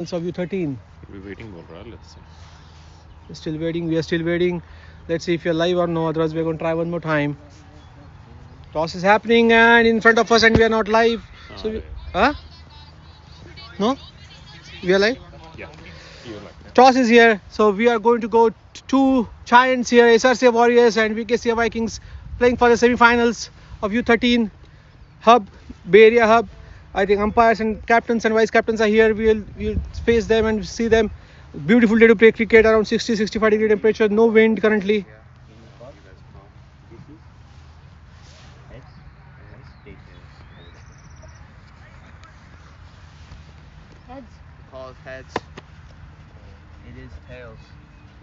of U13. We're waiting for let's see. We're still waiting. We are still waiting. Let's see if you're live or no. Otherwise, we're going to try one more time. Toss is happening and in front of us, and we are not live. Huh? No? We are live? Yeah, you're like that. Toss is here. So we are going to go two giants here, SRCA Warriors and VKCA Vikings, playing for the semifinals of U13 hub, Bay Area hub. I think umpires and captains and vice captains are here. We'll face them and see them. Beautiful day to play cricket, around 60-65 degree temperature, no wind currently. Heads. Call heads. It is tails.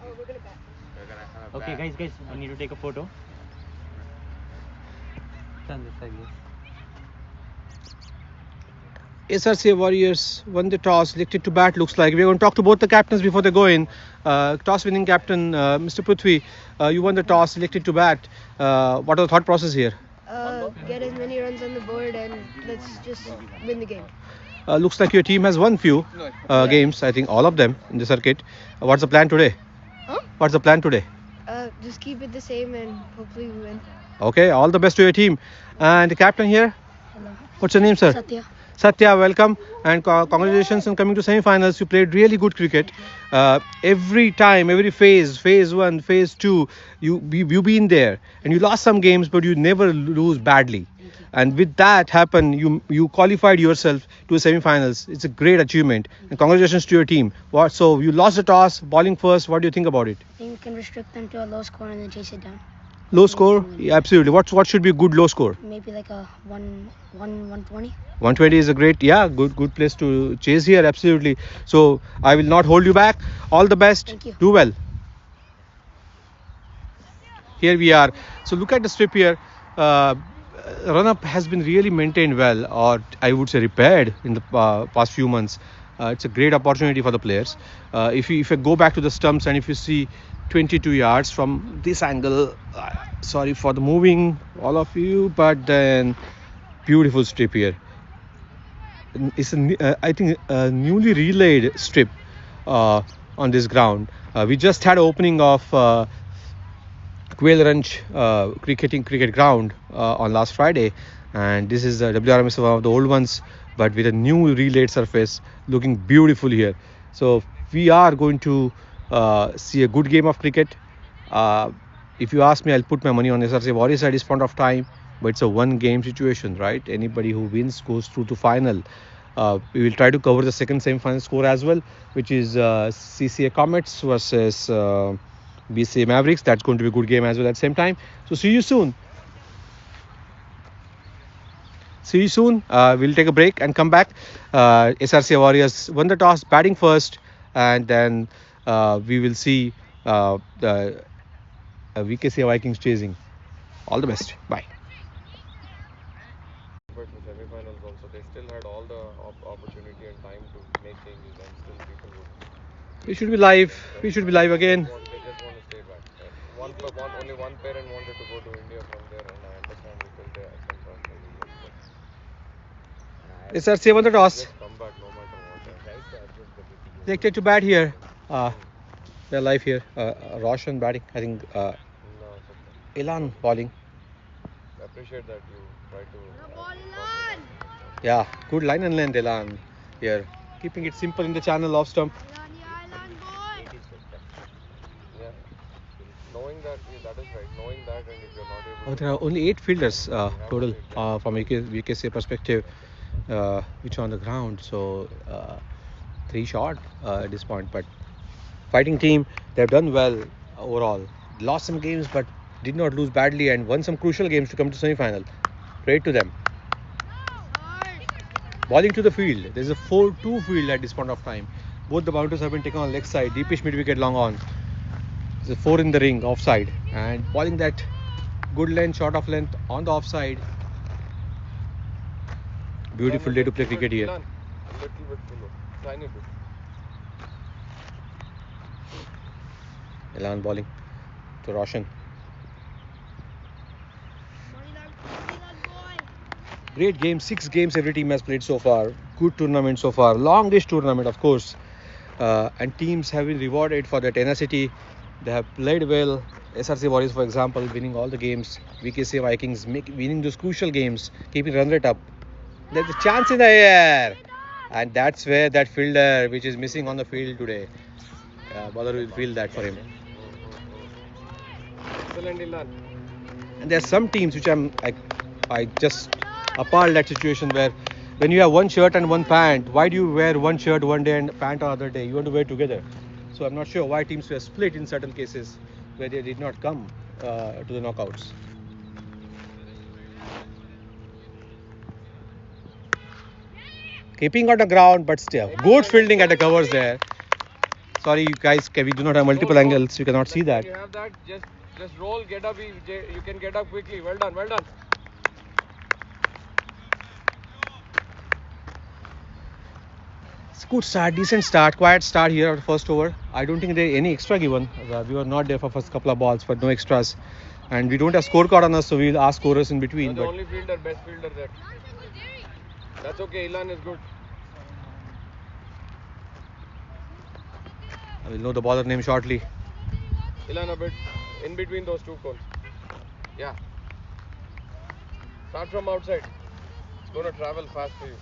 Oh, we're gonna bat. We're gonna have a Okay, bat. guys, I need to take a photo. SRCA Warriors won the toss, elected to bat. Looks like we're going to talk to both the captains before they go in. Toss winning captain, Mr. Prithvi, you won the toss, elected to bat. What was the thought process here? Get as many runs on the board and let's just win the game. Looks like your team has won few games. I think all of them in the circuit. What's the plan today? Huh? What's the plan today? Just keep it the same and hopefully we win. Okay, all the best to your team. And the captain here, Hello. what's your name, sir? Satya. Satya, welcome and congratulations on coming to semi-finals. You played really good cricket. Every time, every phase 1, phase 2, you been there and you lost some games, but you never lose badly. And with that happen, you qualified yourself to the semi-finals. It's a great achievement and congratulations to your team. So you lost the toss, bowling first. What do you think about it? I think we can restrict them to a low score and then chase it down. Low score? Yeah, absolutely. What should be a good low score? Maybe like a 120. 120 is a great, good place to chase here, absolutely. So I will not hold you back. All the best. Thank you. Do well. Here we are. So look at the strip here. Run-up has been really maintained well, or I would say repaired in the past few months. It's a great opportunity for the players. If you go back to the stumps and if you see 22 yards from this angle, sorry for the moving, all of you, but then beautiful strip here. It's I think a newly relayed strip on this ground. We just had opening of Quail Ranch cricket ground on last Friday, and this is the WRMS, one of the old ones, but with a new relayed surface, looking beautiful here. So we are going to see a good game of cricket. If you ask me, I'll put my money on SRCA Warriors at this point of time, but it's a one game situation, right? Anybody who wins goes through to final. We will try to cover the second semi-final score as well, which is CCA Comets versus BCA Mavericks. That's going to be a good game as well at the same time. So see you soon. We'll take a break and come back. SRCA Warriors won the toss, batting first, and then we will see the VKCA Vikings chasing. All the best. Bye. For semifinals also, they still had all the opportunity and time to make changes, and still people would. We should be live. We should be live again. They just want to stay back. Only one parent wanted to go to India from there, and I understand because they have some personal reasons. SRCA won the toss. Just come back no matter what. Elected to bat here. They're live here. Roshan batting. I think No, Elan bowling. I appreciate that you try to. Yeah, good line and length, Elan here. Keeping it simple in the channel off stump. Yeah. Knowing that, that is right. Knowing that, and if you're not able. Oh, there are only 8 fielders total from VKCA perspective, which are on the ground. So 3 short at this point. But fighting team, they've done well overall. Lost some games, but did not lose badly and won some crucial games to come to semi-final. Great to them. Bowling to the field. There's a 4-2 field at this point of time. Both the bouncers have been taken on leg side. Deepish mid wicket long on. There's a 4 in the ring offside, and bowling that good length, short of length on the offside. Beautiful day to play cricket here. Little bit below. Tiny bit. Elan bowling to Roshan. Great game, 6 games every team has played so far. Good tournament so far. Longest tournament, of course. and teams have been rewarded for their tenacity. They have played well. SRC Warriors, for example, winning all the games. VKCA Vikings winning those crucial games, keeping run rate up. There's a chance in the air, and that's where that fielder, which is missing on the field today, bowler will feel that for him. Excellent, Ilan. And there are some teams which I just appalled that situation where when you have one shirt and one pant, why do you wear one shirt one day and pant on other day? You want to wear together. So I'm not sure why teams were split in certain cases where they did not come to the knockouts. Keeping on the ground, but still good fielding at the covers there. Sorry, you guys, we do not have multiple angles. You cannot see that. You have that. Just roll, get up. You can get up quickly. Well done, well done. It's a good start, decent start, quiet start here at first over. I don't think there any extra given. We were not there for first couple of balls, but no extras. And we don't have scorecard on us, so we'll ask scorers in between. You're the only fielder, best fielder there. That's okay. Ilan is good. I will know the bowler name shortly. Ilan, a bit in between those two cones. Yeah. Start from outside. It's going to travel fast for you.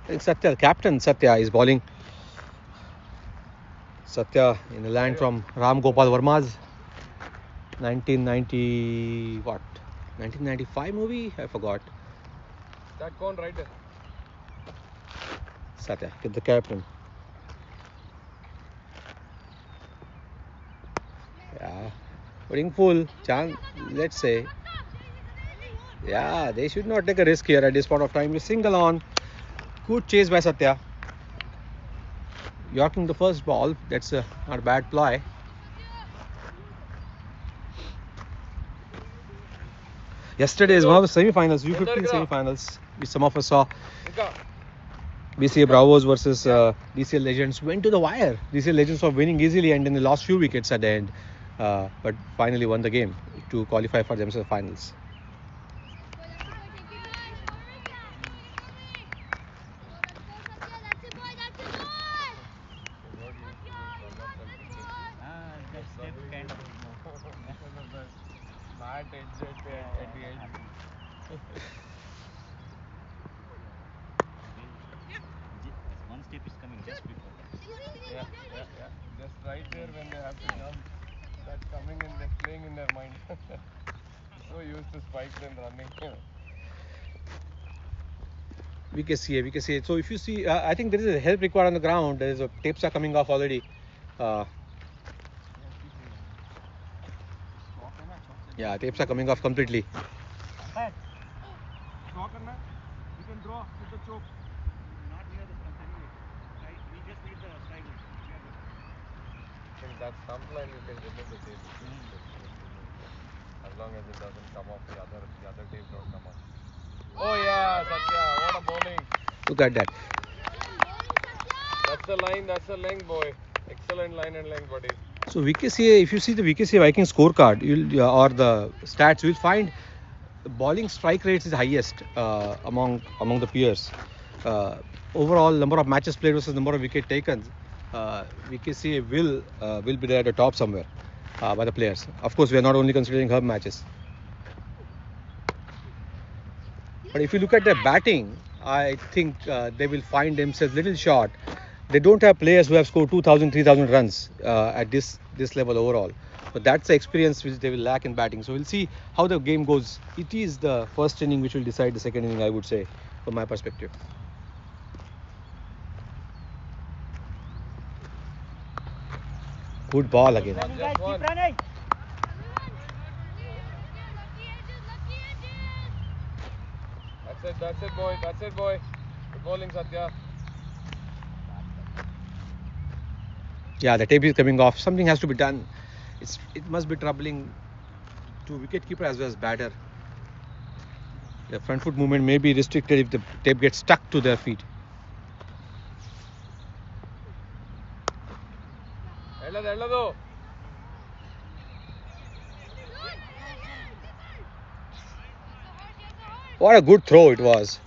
I think Satya, captain Satya, is bowling. Satya in the land from Ram Gopal Verma's 1990 what? 1995 movie? I forgot. That cone right there. Satya, get the captain. Yeah, putting full chance. Let's say. Yeah, they should not take a risk here at this point of time. We single on. Good chase by Satya. Yorking the first ball. That's not a bad ploy. Yesterday is one of the semi-finals, U13 semi-finals, which some of us saw. BCA Bravos versus DCL Legends went to the wire. DCL Legends were winning easily and then they lost few wickets at the end, but finally won the game to qualify for themselves finals. At the edge. One step is coming just before that. Yeah. Just right there when they have to jump. That's coming in, they're playing in their mind. So used to spikes and running. VKCA. So if you see, I think there is a help required on the ground. There is tapes are coming off already. Yeah, tapes are coming off completely. You can draw with the choke. Not near the stump anyway. Right, we just need the strike line. In that stump line you can remove the tape. As long as it doesn't come off, the other tapes don't come off. Oh yeah, Satya, what a bowling. Look at that. That's the line, that's the length, boy. Excellent line and length, buddy. So VKCA, if you see the VKCA Vikings scorecard, or the stats, you'll find the bowling strike rates is highest among the peers. Overall number of matches played versus number of wicket taken, VKCA will be there at the top somewhere by the players. Of course, we are not only considering hub matches. But if you look at their batting, I think they will find themselves little short. They don't have players who have scored 2,000, 3,000 runs at this level overall. But that's the experience which they will lack in batting. So we'll see how the game goes. It is the first inning which will decide the second inning, I would say, from my perspective. Good ball again. Just one. That's it, boy. Good bowling, Satya. Yeah, the tape is coming off. Something has to be done. It must be troubling to wicketkeeper as well as batter. The front foot movement may be restricted if the tape gets stuck to their feet. What a good throw it was.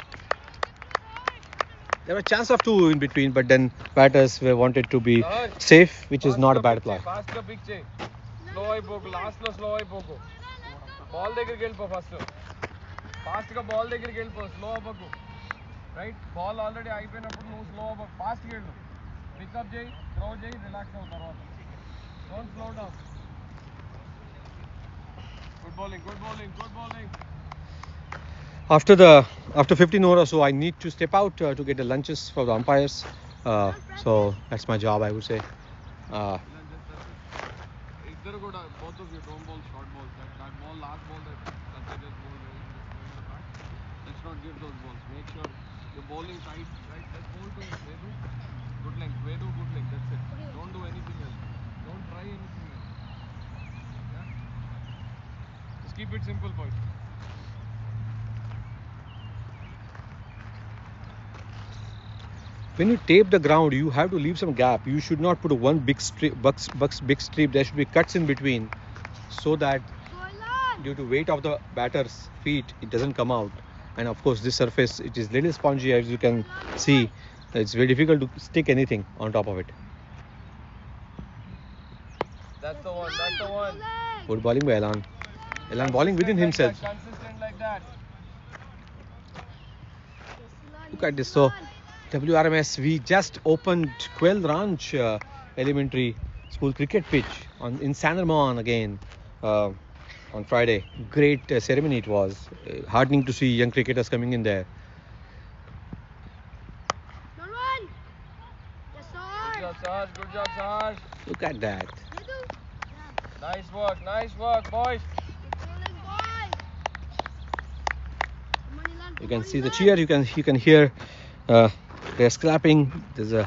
There were a chance of two in between, but then batters were wanted to be safe, which is not a bad play. Fast ga pick chey. Slow అయిపోకు last లో slow అయిపోకు ball దగ్గరికి వెళ్ళిపో fast గా ball దగ్గరికి వెళ్ళిపో slow అవ్వకు right ball already అయిపోయినప్పుడు నువ్వు స్లో అవ్వకు ఫాస్ట్ గా వెళ్ళు పికప్ చేయి థ్రో చేయి రిలాక్స్ అవ్వు తర్వాత don't slow down good bowling After 15 over or so, I need to step out to get the lunches for the umpires. So that's my job, I would say. ఇద్దరు కూడా both of you don't bowl short balls. That ball, last ball that Satya just bowled, where he just went in the back. Let's not give those balls. Make sure you're bowling tight, right? Just bowl to Vedu. Good length. Vedu, good length. That's it. Don't do anything else. Don't try anything else. Yeah? Just keep it simple, boys. When you tape the ground, you have to leave some gap. You should not put one big strip, big strip. There should be cuts in between, so that due to weight of the batter's feet, it doesn't come out. And of course, this surface, it is little spongy, as you can see. It's very difficult to stick anything on top of it. That's the one. Good bowling by Elan. Elan bowling within himself. Consistent like that. Look at this. So, WRMS, we just opened Quail Ranch Elementary School cricket pitch in Sandermon again on Friday. Great ceremony it was. Heartening to see young cricketers coming in there. Good job, Sarge. Look at that. Nice work, boys. You can see the cheer. You can hear they're clapping. There's a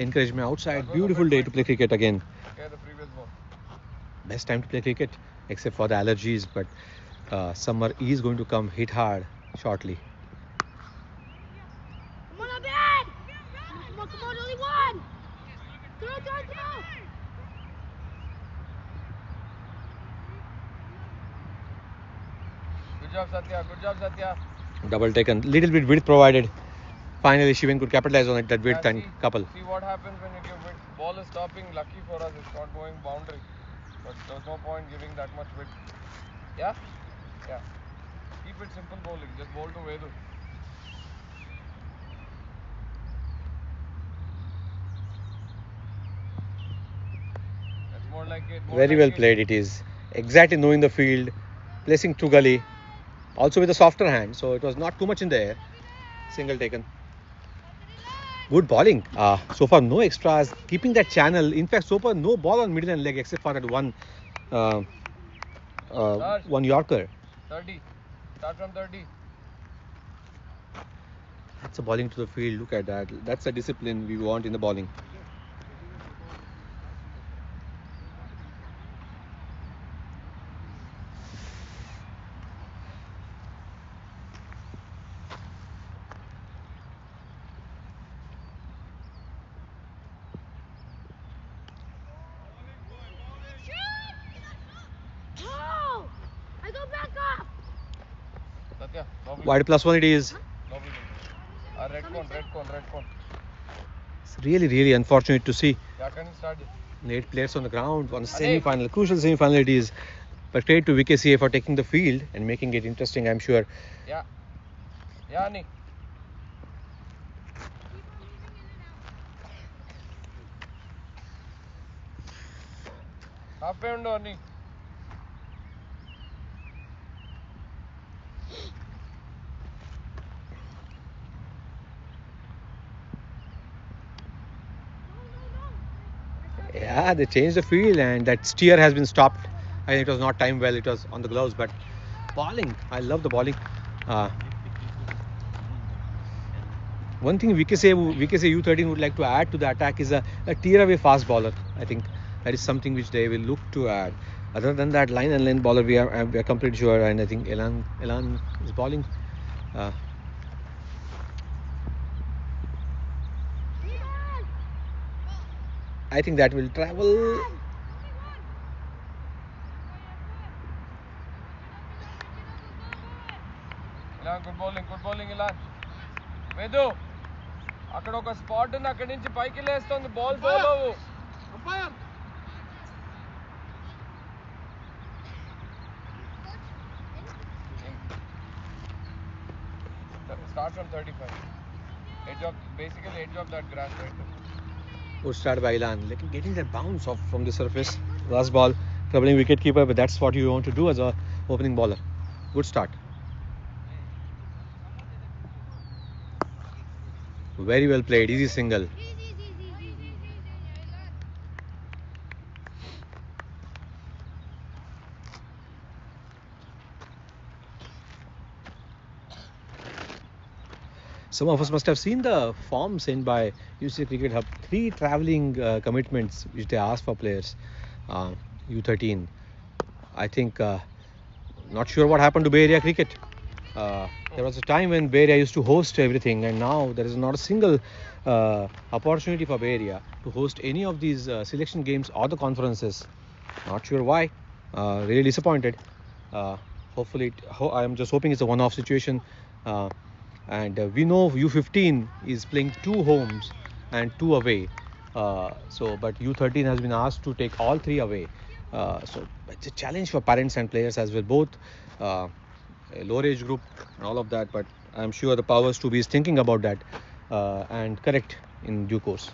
encouragement outside. Beautiful day to play cricket again. Okay, the previous ball. Best time to play cricket, except for the allergies. But summer is going to come hit hard shortly. Come on, Abed! Come on, only one! Throw! Good job, Satya. Double taken. Little bit width provided. Finally, Shivan could capitalize on it. That width and couple. See what happens when you give width. Ball is stopping. Lucky for us, it's not going boundary. But there's no point giving that much width. Yeah. Keep it simple bowling. Just bowl to Vedu. That's more like it. Very well played. It is exactly knowing the field, placing to gully, also with a softer hand. So it was not too much in the air. Single taken. Good bowling. So far, no extras. Keeping that channel. In fact, so far, no ball on middle and leg except for that one Yorker. 30. Start from 30. That's a bowling to the field. Look at that. That's a discipline we want in the bowling. Satya, Wide +1 it is. Red cone. It's really unfortunate to see Yeah, can you start it? 8 players on the ground on the semi-final, crucial semi-final it is. But credit to VKCA for taking the field and making it interesting, I'm sure. Yeah, Ani. Half undo, Ani. Yeah, they changed the field and that steer has been stopped. I think it was not timed well. It was on the gloves, but bowling. I love the bowling. One thing VKCA U13 would like to add to the attack is a tear away fast bowler. I think that is something which they will look to add. Other than that, line and length bowler, we are completely sure. And I think Elan is bowling. I think that will travel. Ilan, good bowling, Ilan. Vedu, అక్కడ ఒక spot ఉంది, అక్కడి నుంచి పైకి లేస్తుంది, ball follow అవ్వు. Start from 35. Basically edge of that grass right there. Good start by Ilan. Getting that bounce off from the surface. Last ball, troubling wicketkeeper, but that's what you want to do as a opening bowler. Good start. Very well played. Easy single. Some of us must have seen the form sent by UC Cricket Hub. 3 travelling commitments which they asked for players. U13. I think not sure what happened to Bay Area Cricket. There was a time when Bay Area used to host everything, and now there is not a single opportunity for Bay Area to host any of these selection games or the conferences. Not sure why. Really disappointed. Hopefully, I am just hoping it's a one-off situation. And we know U15 is playing 2 homes and 2 away. But U13 has been asked to take all 3 away. So it's a challenge for parents and players as well, both a lower age group and all of that. But I'm sure the powers to be is thinking about that and correct in due course.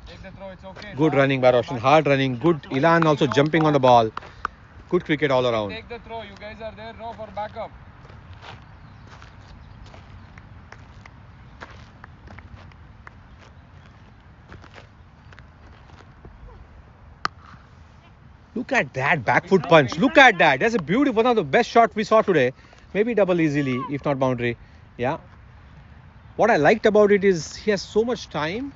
Take the throw, it's okay. Good running by Roshan, hard running. Good. Ilan also jumping on the ball. Good cricket all around. Take the throw, you guys are there, no, for backup. Look at that back foot punch. Look at that. That's a beautiful, one of the best shots we saw today. Maybe double easily, if not boundary. Yeah. What I liked about it is he has so much time.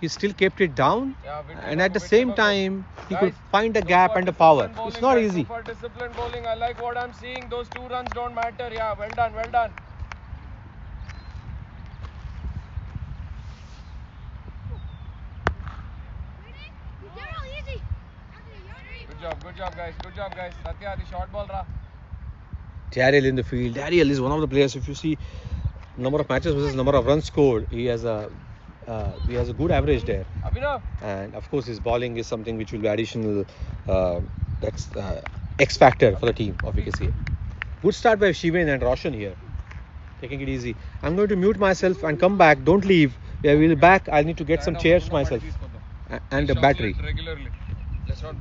He still kept it down. Yeah, And at the same time, he could find the gap and the power. It's not easy. For disciplined bowling, I like what I'm seeing. Those 2 runs don't matter. Yeah, well done, well done. Good job, guys. Good job, guys. Satya, the short ball, ra. Daryl in the field. Daryl is one of the players. If you see number of matches versus number of runs scored, he has a good average there. Abhinav. And of course, his bowling is something which will be additional. That's X factor for the team of VKCA. Good start by Shiven and Roshan here. Taking it easy. I'm going to mute myself and come back. Don't leave. We will be back. I need to get some chairs myself and a battery. Regularly. Let's not.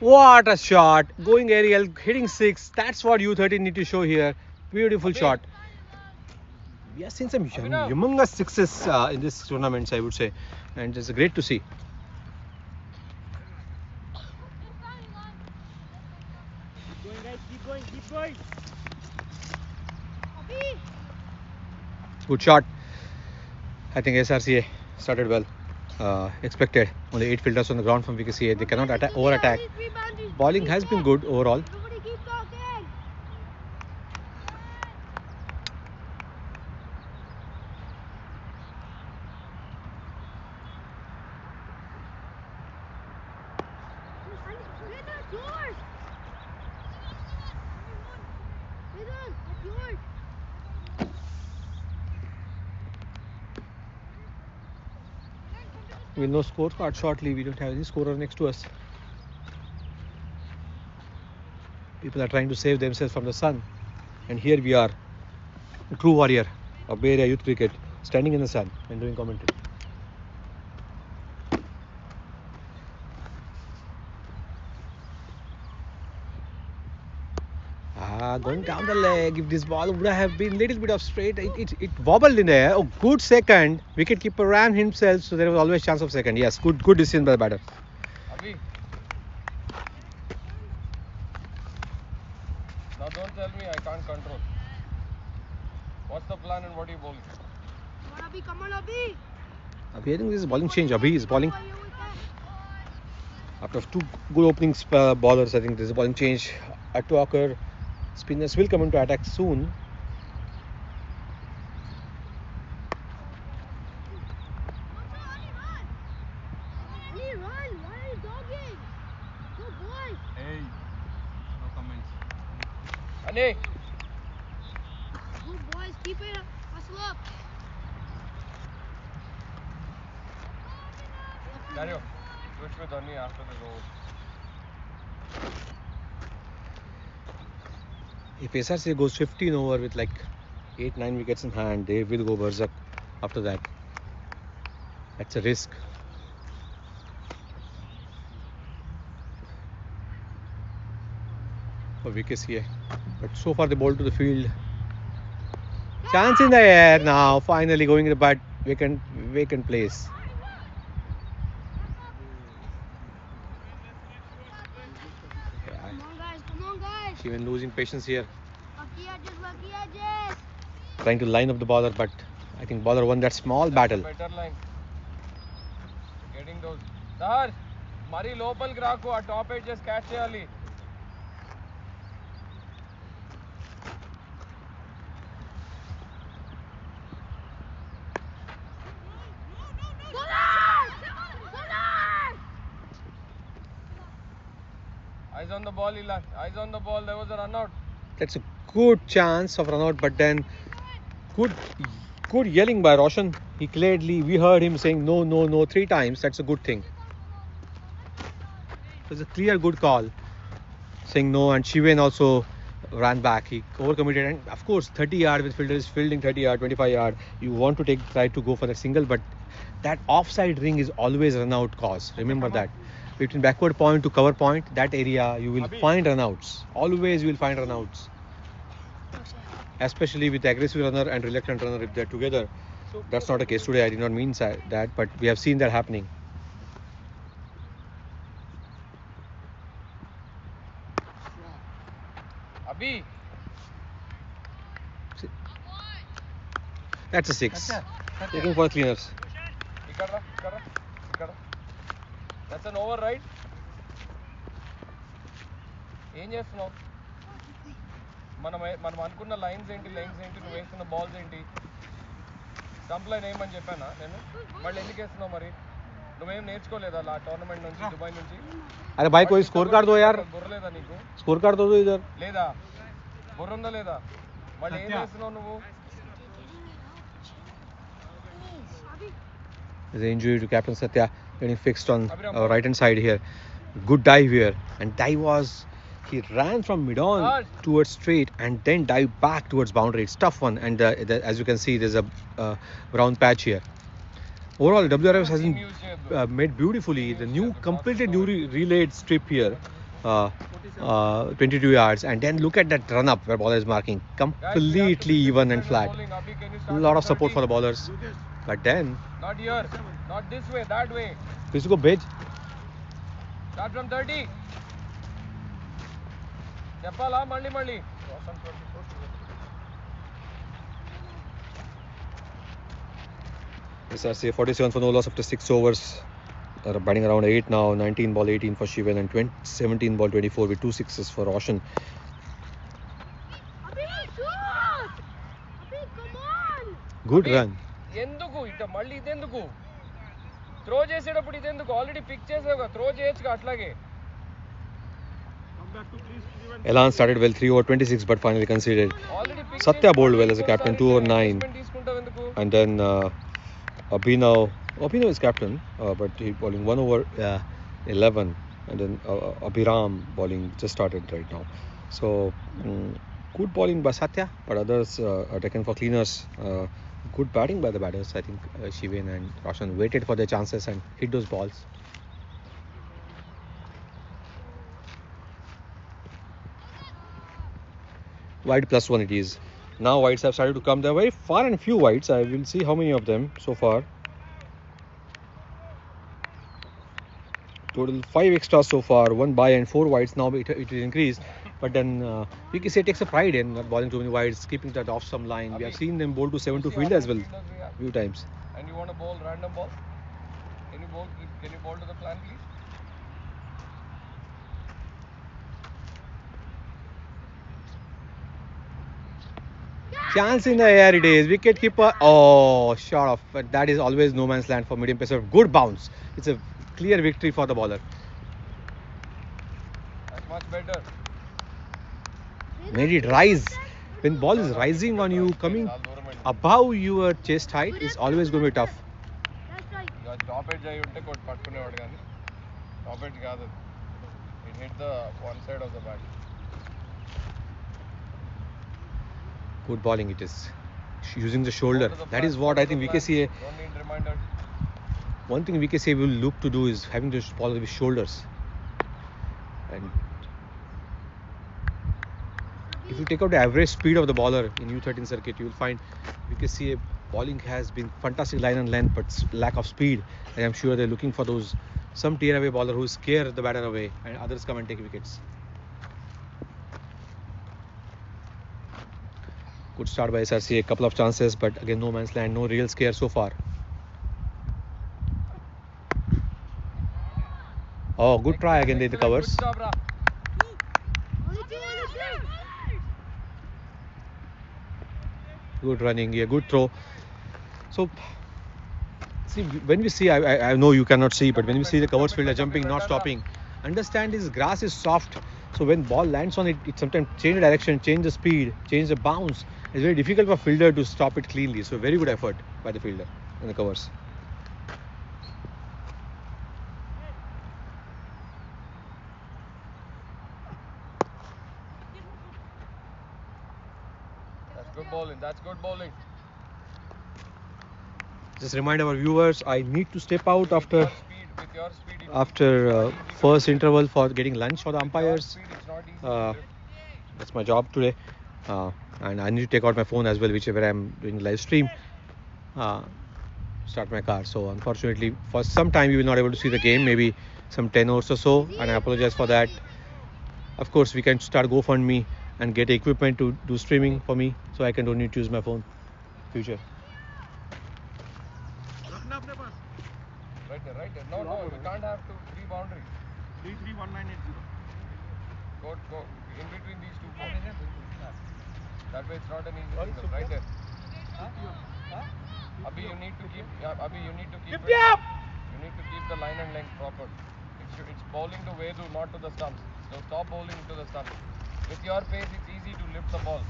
What a shot! Going aerial, hitting 6. That's what U13 need to show here. Beautiful shot. We have seen some humongous sixes in this tournament, I would say, and it's great to see. Keep going, guys. Keep going. Keep going. Good shot. I think SRCA started well. Expected. Only 8 fielders on the ground from VKCA. They cannot over attack. Bowling has been good overall. Everybody keep talking. That's yours. That's yours. We'll know scorecard shortly. We don't have any scorer next to us. People are trying to save themselves from the sun. And here we are, a true warrior of Bay Area youth cricket, standing in the sun and doing commentary. Going down the leg. If this ball would have been little bit of straight, it wobbled in the air. Oh, good second. Wicketkeeper ran himself, so there was always chance of second. Yes, good decision by the batter. Abhi. Now don't tell me I can't control. What's the plan and what are you bowling? Come on, Abhi. Come on, Abhi. Abhi, I think this is bowling change. Abhi is bowling. After 2 good opening bowlers, I think this is a bowling change to occur. Spinners will come into attack soon. Ali, run. Why are you dogging? Go, boy. Hey, no comments. Ani. Good boys. Keep it up. Hustle up. Dario, switch with Ani after this over. If SRCA goes 15 over with like 8-9 wickets in hand, they will go berserk after that. That's a risk. For VKCA. But so far they bowled to the field. Chance in the air now. Finally going in the bat. Vacant place. Come on, guys. Come on, guys. Even losing patience here. Lucky edges. Trying to line up the bowler, but I think bowler won that small battle. Better line. Getting those. Sir, Mari local graku a top edge just catch cheyali. Eyes on the ball, Ilan. Eyes on the ball. There was a run out. That's a good chance of run out, but then good yelling by Roshan. He clearly, we heard him saying no 3 times. That's a good thing. It was a clear good call, saying no, and Shiven also ran back. He overcommitted, and of course 30 yard with fielders fielding 30 yard, 25 yard. You want to try to go for the single, but that offside ring is always run out cause. Remember that. Between backward point to cover point, that area you will find runouts. Always you will find runouts. Especially with aggressive runner and reluctant runner, if they're together. That's not a case today. I did not mean that, but we have seen that happening. Abhi. That's a 6. Looking for cleaners. Ikara. That's an over, right? ఏం చేస్తున్నావు మనం అనుకున్న lines ఏంటి lungs ఏంటి నువ్వు వేస్తున్న balls ఏంటి stump line ఏమని చెప్పానా నేను మళ్ళీ ఎందుకు వేస్తున్నావు మరి నువ్వేం నేర్చుకోలేదా ఆ టోర్నమెంట్ నుంచి దుబాయ్ నుంచి अरे भाई कोई स्कोर कार्ड दो यार బుర్ర లేదా నీకు स्कोर कार्ड दो इधर లేదా బుర్ర ఉందా లేదా మళ్ళీ ఏం చేస్తున్నావు నువ్వు There's an injury to Captain Satya getting fixed on our right hand side here. Good dive here, and he ran from mid on towards straight and then dive back towards boundary. It's tough one, and as you can see, there's a brown patch here. Overall, WRF has been made beautifully. The completely new relayed strip here. 22 yards, and then look at that run up where bowler is marking, completely even and flat. A lot of support for the bowlers, but then Not here. Not this way. That way. please go big. Start from 30. Nepal, Malli. SRCA 47 for no loss after 6 overs. They're batting around 8 now. 19 ball 18 for Shivan and 17 ball 24 with 2 sixes for Roshan. Good run. ఎందుకు ఇట మళ్ళీ ఇదెందుకు throw చేసేటప్పుడు ఇదెందుకు already pick చేసావుగా throw చేయొచ్చుగా అట్లాగే Elan started well 3 over 26 but finally conceded. Satya bowled well as a captain 2 over 9. And then Abhinav is captain but he bowling 1 over 11. And then Abhiram bowling just started right now. So good bowling by Satya, but others are taken for cleaners. Good batting by the batters. I think Shivan and Roshan waited for their chances and hit those balls. Wide +1 it is. Now wides have started to come. They're very far and few wides. I will see how many of them so far. Total 5 extras so far. 1 by and 4 wides. Now it will increase. But then VKCA takes a pride in not bowling too many wides, keeping that off some line. We have seen them bowl to 7 to field as well few times. And you want to bowl random ball? Can you bowl to the plan, please? Chance in the air it is. Wicket keeper. Oh, short off. But that is always no man's land for medium pacer. Good bounce. It's a clear victory for the bowler. That's much better. Made it rise. When ball is rising on you, coming above your chest height is always going to be tough. Top edge ayi unte kot pattukunevaadu gaani top edge kaadu. It hit the one side of the bat. Good bowling it is. Using the shoulder. That is what I think VKCA. Don't need reminders. One thing VKCA will look to do is having to ball with shoulders. And if you take out the average speed of the bowler in U13 circuit, you will find VKCA bowling has been fantastic line and length, but lack of speed. And I'm sure they're looking for those some tear away bowler who scare the batter away, and others come and take wickets. Good start by SRCA, a couple of chances, but again no man's land, no real scare so far. Oh, good try again, they the covers. Good job, Ra. Good running, yeah, good throw. So, see, when we see, I know you cannot see, but when we see the covers fielder jumping, not stopping, understand this grass is soft. So when ball lands on it, it sometimes change the direction, change the speed, change the bounce. It's very difficult for fielder to stop it cleanly. So very good effort by the fielder in the covers. That's good bowling. That's good bowling. Just remind our viewers, I need to step out With after your speed, it's after first interval for getting lunch for the umpires. speed, it's not easy to lift. That's my job today, and I need to take out my phone as well, whichever I'm doing live stream. Start my car. So unfortunately, for some time you will not able to see the game, maybe some 10 hours or so, and I apologize for that. Of course, we can start GoFundMe and get equipment to do streaming for me, so I can don't need to use my phone. Future. Right there. No, you can't have three boundaries. 331980. Go in between these two poles. That way it's not an easy signal. Right there. Abhi, you need to keep it. You need to keep the line and length proper. It's bowling to Vedu, not to the stumps. So stop bowling to the stumps. With your pace, it's easy to lift the ball.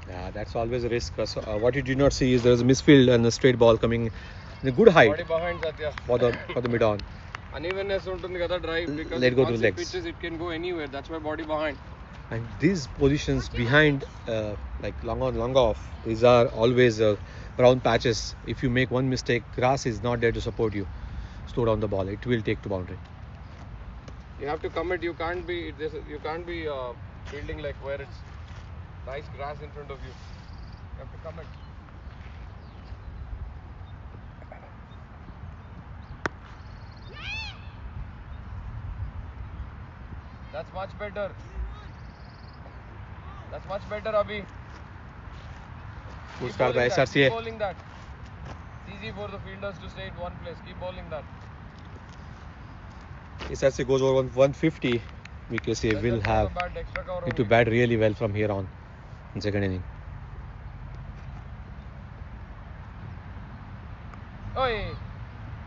Yeah, that's always a risk. So, what you did not see is there is a misfield and a straight ball coming in a good height Body behind, Satya. for the mid on. Unevenness ఉంటుంది కదా drive because Let go to once the it legs. pitches, it can go anywhere. That's why body behind. And these positions behind, like long on, long off, these are always brown patches. If you make one mistake, grass is not there to support you. Slow down the ball. It will take to boundary. You have to commit. You can't be fielding like where it's nice grass in front of you. You have to commit. That's much better. That's much better, Abhi. Good Keep start by bowling that. SRCA. Keep bowling that. It's easy for the fielders to stay in one place. Keep bowling that. SRCA goes over 150. VKCA Let will them have bat extra cover need to only. bat really well from here on in second inning. Oi!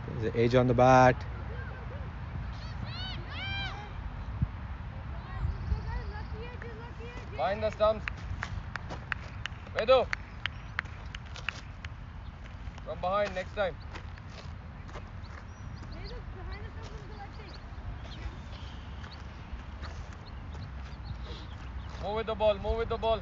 There's the edge on the bat. Find the stumps. Vedu. From behind next time. Move with the ball. Move with the ball.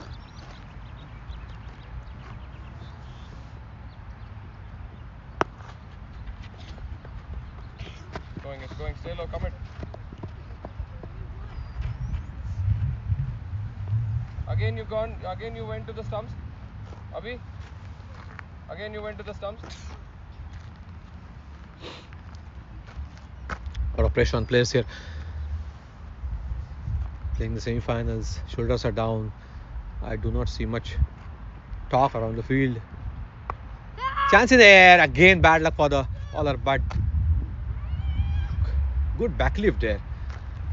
It's going. Stay low. Commit. Again you went to the stumps. Abhi. Again you went to the stumps. A lot of pressure on players here. Playing the semi-finals, shoulders are down. I do not see much talk around the field. Chance in the air. Again, bad luck for the bowler, but good backlift there.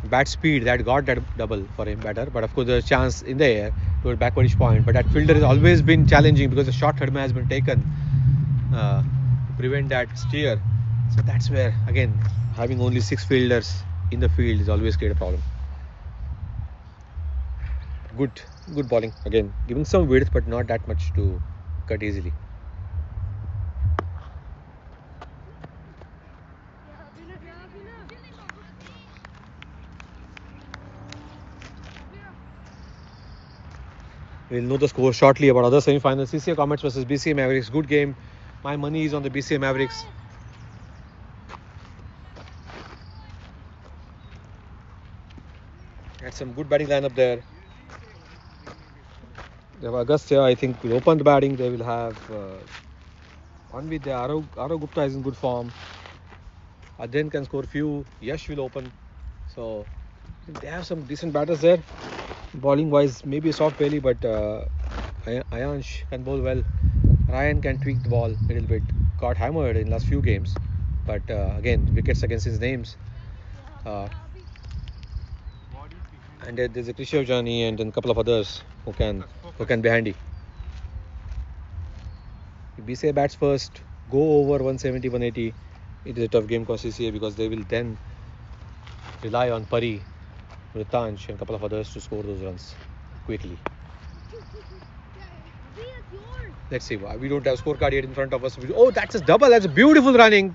Bad speed that got that double for him better. But of course, the chance in the air to a backward point. But that fielder has always been challenging because the short third man has been taken to prevent that steer. So that's where, again, having only 6 fielders in the field is always create a problem. Good bowling. Again, giving some width, but not that much to cut easily. We'll know the score shortly about other semi-finals. CCA Comets versus BCA Mavericks. Good game. My money is on the BCA Mavericks. Had some good batting lineup there. They have Agastya, I think, will open the batting. They will have one with the Arav Gupta is in good form. Adyan can score few. Yash will open. So I think they have some decent batters there. Bowling wise, maybe a soft belly, but Ayansh can bowl well. Ryan can tweak the ball a little bit. Got hammered in last few games, but again, wickets against his names. And there's a Krishav Jani and then a couple of others who can be handy. If BCA bats first, go over 170, 180. It is a tough game for CCA because they will then rely on Pari, Ritansh, and a couple of others to score those runs quickly. Let's see. We don't have scorecard yet in front of us. Oh, that's a double. That's a beautiful running.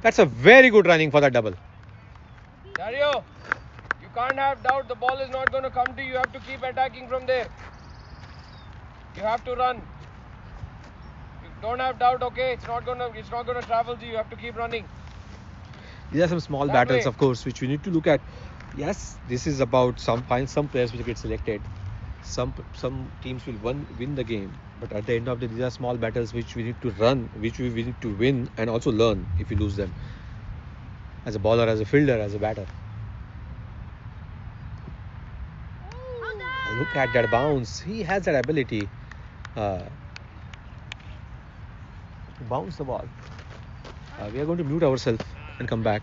That's a very good running for that double. Dario, you can't have doubt. The ball is not going to come to you. You have to keep attacking from there. You have to run. You don't have doubt. Okay, it's not gonna travel to you. You have to keep running. These are some small That battles, way. of course, which we need to look at. Yes, this is about some players which get selected. Some teams will win the game, but at the end of the day, these are small battles which we need to run, which we need to win, and also learn if we lose them. As a bowler, as a fielder, as a batter. Look at that bounce. He has that ability to bounce the ball. We are going to mute ourselves and come back.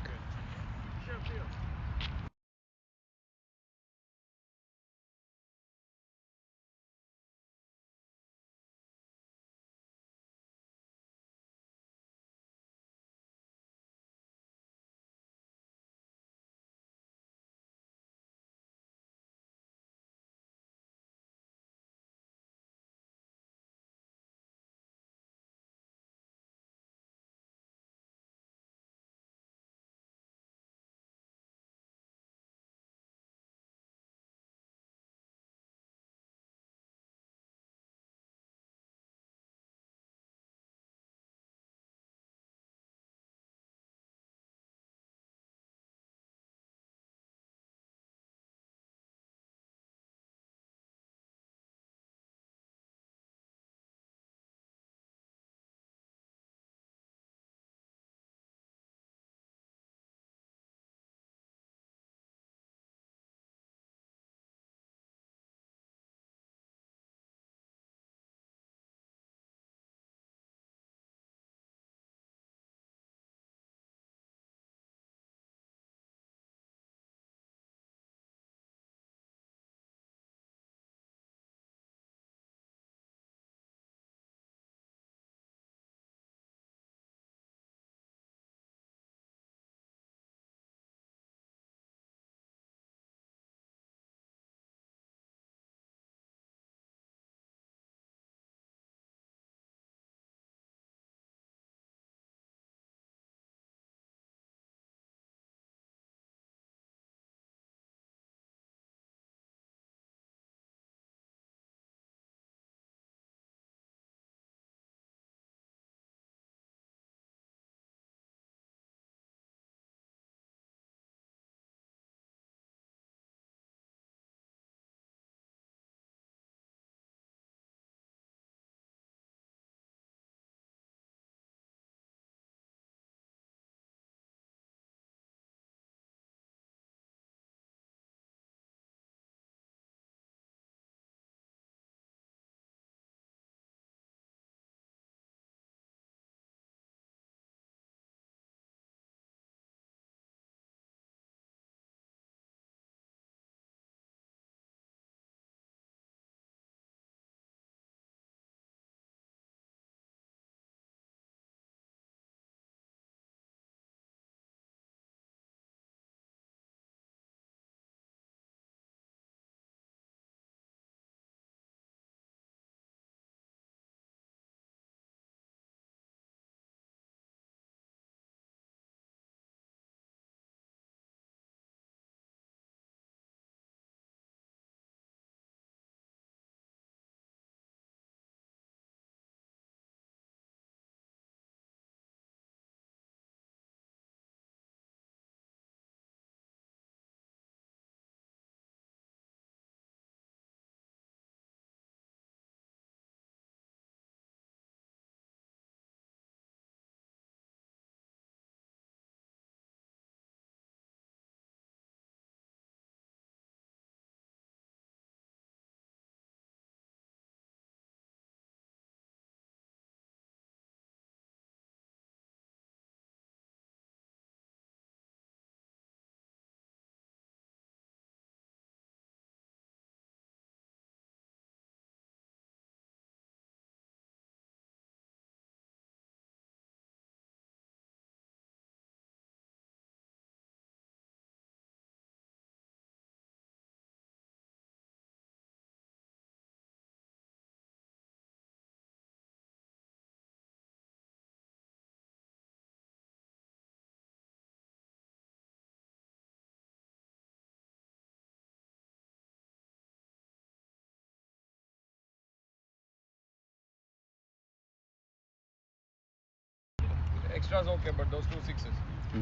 extras okay, but those 2 sixes.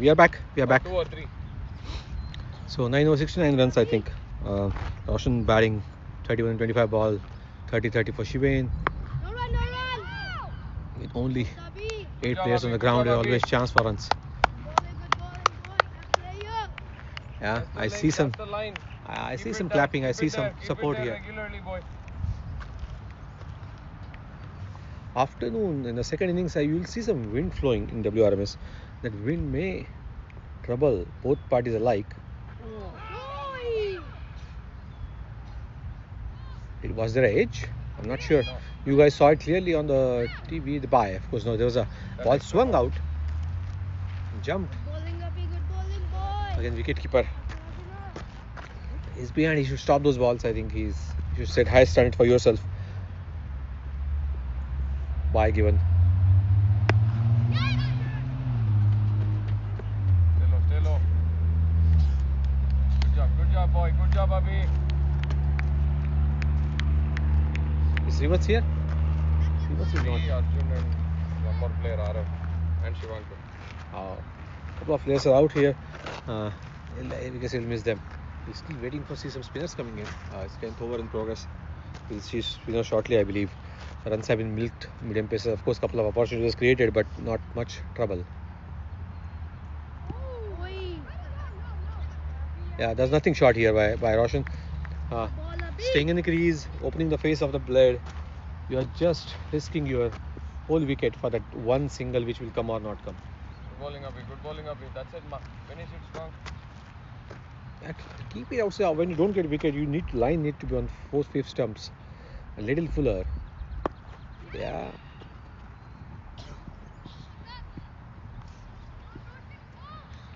We are back. We are back. 2 or 3. So 9 over 69 runs, I think. Roshan batting 31 and 25 ball, 30-30 for Shivain. No run, no run. With only Sabi. 8 job, players on Abhi. the Good ground, job, there's always Abhi. chance for runs. Good bowling, player. Yeah, That's the I leg, see some. that's the line. I Keep see it some there, clapping. I keep see it some there, keep it support there here. regularly, boy. Afternoon in the second innings, you'll see some wind flowing in WRMS. That wind may trouble both parties alike. Oi. Was there an edge? I'm not sure. No. You guys saw it clearly on the TV. The bye, of course. No, there was a ball extra swung ball. out, jumped. Good bowling, Abhi. Good bowling, boy. Again, wicketkeeper is behind. He should stop those balls. I think you should set high standard for yourself. Bye given. Stay low. Good job, boy. Good job, Abhi. Is Rivas here? Rivas is not. See Arjun and one more player, Arav and Shivanku. Couple of players are out here. VKCA will miss them. We're still waiting for see some spinners coming in. It's 10th over in progress. We'll see spinners shortly, I believe. The runs have been milked. Medium paces, of course, couple of opportunities created, but not much trouble. Oi. Yeah, there's nothing short here by Roshan. Ball, Abhi. Staying in the crease, opening the face of the blade. You are just risking your whole wicket for that one single which will come or not come. Good bowling, Abhi. That's it, finish it strong. Keep it outside. When you don't get wicket, line need to be on 4th, 5th stumps. A little fuller. Yeah.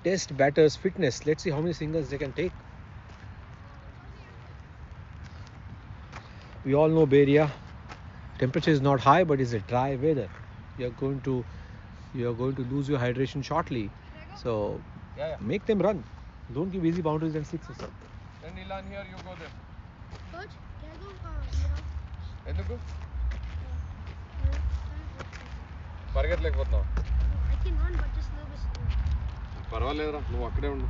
Test batters' fitness. Let's see how many singles they can take. We all know Bay Area. Temperature is not high, but it's a dry weather. You're going to lose your hydration shortly. So Yeah. make them run. Don't give easy boundaries and sixes. Send Ilan here, you go there. Coach, can I go? ఎందుకు పరిగెత్తలేకపోతున్నావు I can run, but just nervous. పర్వాలేదురా నువ్వు అక్కడే ఉండు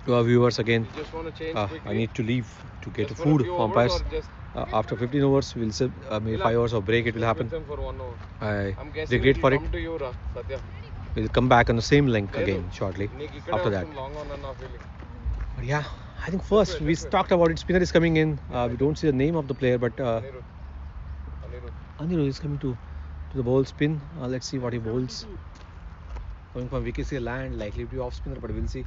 To our viewers again, You just want to change quickly. I need to leave to get Just for a food few for overs umpires. or just After 15 overs, we'll say maybe 5 hours of break. It will sit happen. with them for 1 hour. I'm I guessing regret it for will it. come to you, Satya. We'll come back on the same length లేదు. again shortly నీకు ఇక్కడే after that. వస్తుంది long on and off feeling. But yeah, I think first we Let's wait. talked about it. Spinner is coming in. We don't see the name of the player, but Anirudh. Anirudh is coming to the bowl spin. Let's see what he bowls. Going from VKCA land, likely to be off spinner, but we'll see.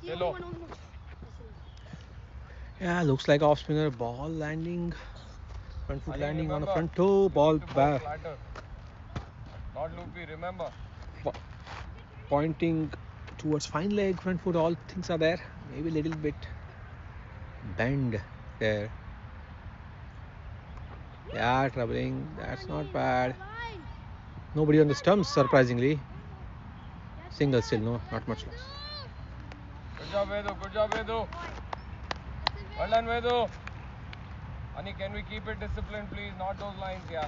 Hello. Yeah, looks like off spinner. Ball landing, front foot Ani, landing on the remember, front toe. you Ball need to bowl back, flatter. Not loopy, remember. pointing towards fine leg, front foot. All things are there. Maybe a little bit bend there. Yeah, troubling. That's not bad. Nobody on the stumps, surprisingly. Single still, no, not much loss. Good job, Vedu. Well done, Vedu. Ani, can we keep it disciplined, please? Not those lines, yeah.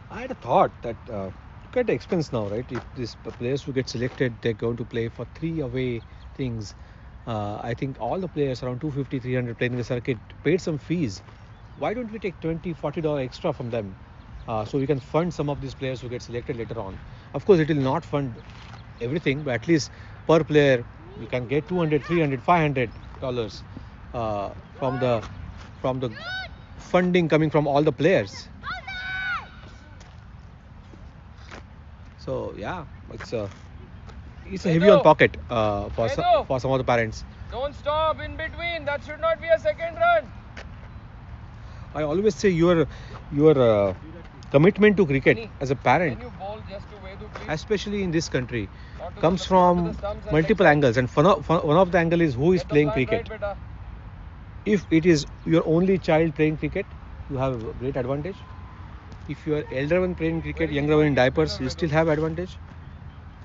I had a thought that look at the expense now, right? If these players who get selected, they're going to play for 3 away things. I think all the players around 250, 300 playing in the circuit paid some fees. Why don't we take $20, $40 extra from them? So we can fund some of these players who get selected later on. Of course, it will not fund everything, but at least per player you can get $200, $300, $500 from the funding coming from all the players. So yeah, it's heavy on pocket for some of the parents. Don't stop in between. That should not be a second run. I always say your commitment to cricket as a parent, Can you bowl just to Vedu, please? especially in this country, Not to comes the from stumps and multiple leg angles, and one of the angle is who is Get the playing plant cricket. right, beta. If it is your only child playing cricket, you have a great advantage. If you are elder one playing cricket, Where is younger he one in going? diapers, Spinner, you Vedu. still have advantage.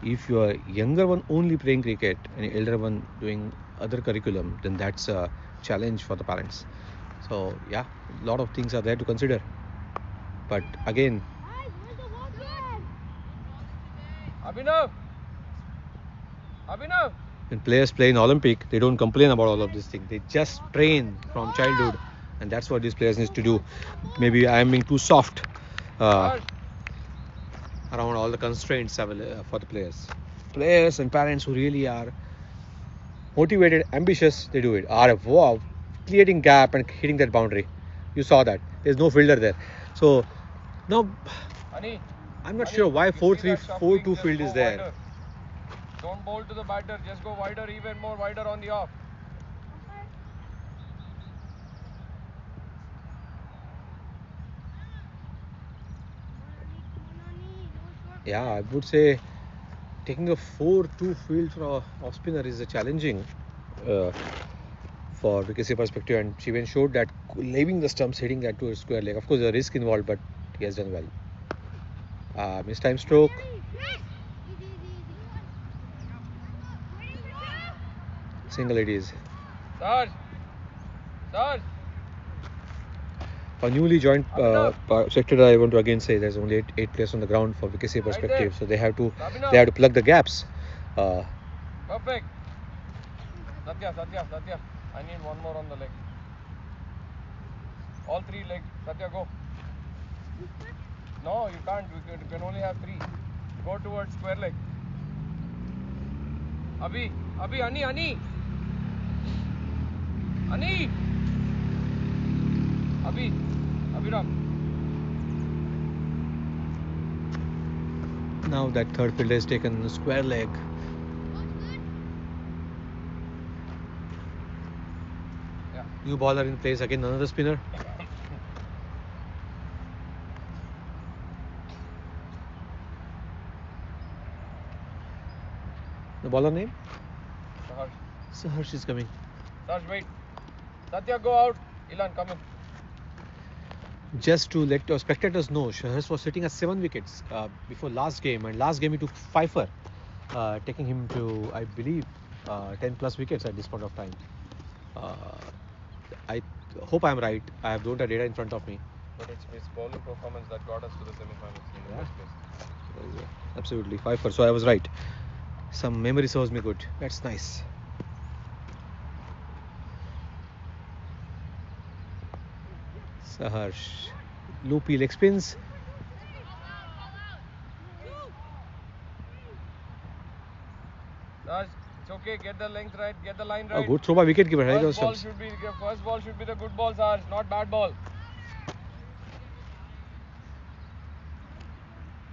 If you are younger one only playing cricket and elder one doing other curriculum, then that's a challenge for the parents. So yeah, a lot of things are there to consider. But again, Abhinav! Abhinav! when players play in Olympic, they don't complain about all of these things. They just train from childhood, and that's what these players need to do. Maybe I am being too soft Sarge! around all the constraints for the players. Players and parents who really are motivated, ambitious, they do it. Are wow, creating gap and hitting that boundary. You saw that. There's no fielder there. So now Ani, I'm not Ani, sure why you see 4-3, that shuffling, 4-2 just field go is there. wider. Don't bowl to the batter, just go wider, even more wider on the off. Yeah, I would say taking a 4-2 field for a off spinner is a challenging for VKCA perspective, and she even showed that leaving the stumps, hitting that to a square leg. Of course, there's a risk involved, but he has done well. Missed time stroke. Single it is. Sarge! Sarge! For newly joined sector, I want to again say there's only eight players on the ground for VKCA Right perspective, there. so they have to Abhinav. plug the gaps. Perfect. Satya. I need one more on the leg. All three legs. Satya, go. No, you can't. You can only have three. Go towards square leg. Abhi, Ani. Abhiram. Now that third fielder is taken square leg. Yeah. New bowler in place again, another spinner. The bowler name? Saharsh is coming. Sarge, wait. Satya, go out. Ilan, come in. Just to let your spectators know, Saharsh was sitting at 7 wickets before last game, and last game he took 5 taking him to, I believe, 10 plus wickets at this point of time. I hope I'm right. I don't have data in front of me. But it's his bowling performance that got us to the semifinals in the Yeah. first place. Absolutely, 5 so I was right. Some memory serves me good. That's nice. Saharsh, loopy leg spins. Raj, it's okay. Get the length right. Get the line right. Good throw by wicket keeper. First ball should be the good ball, Sarge, not bad ball.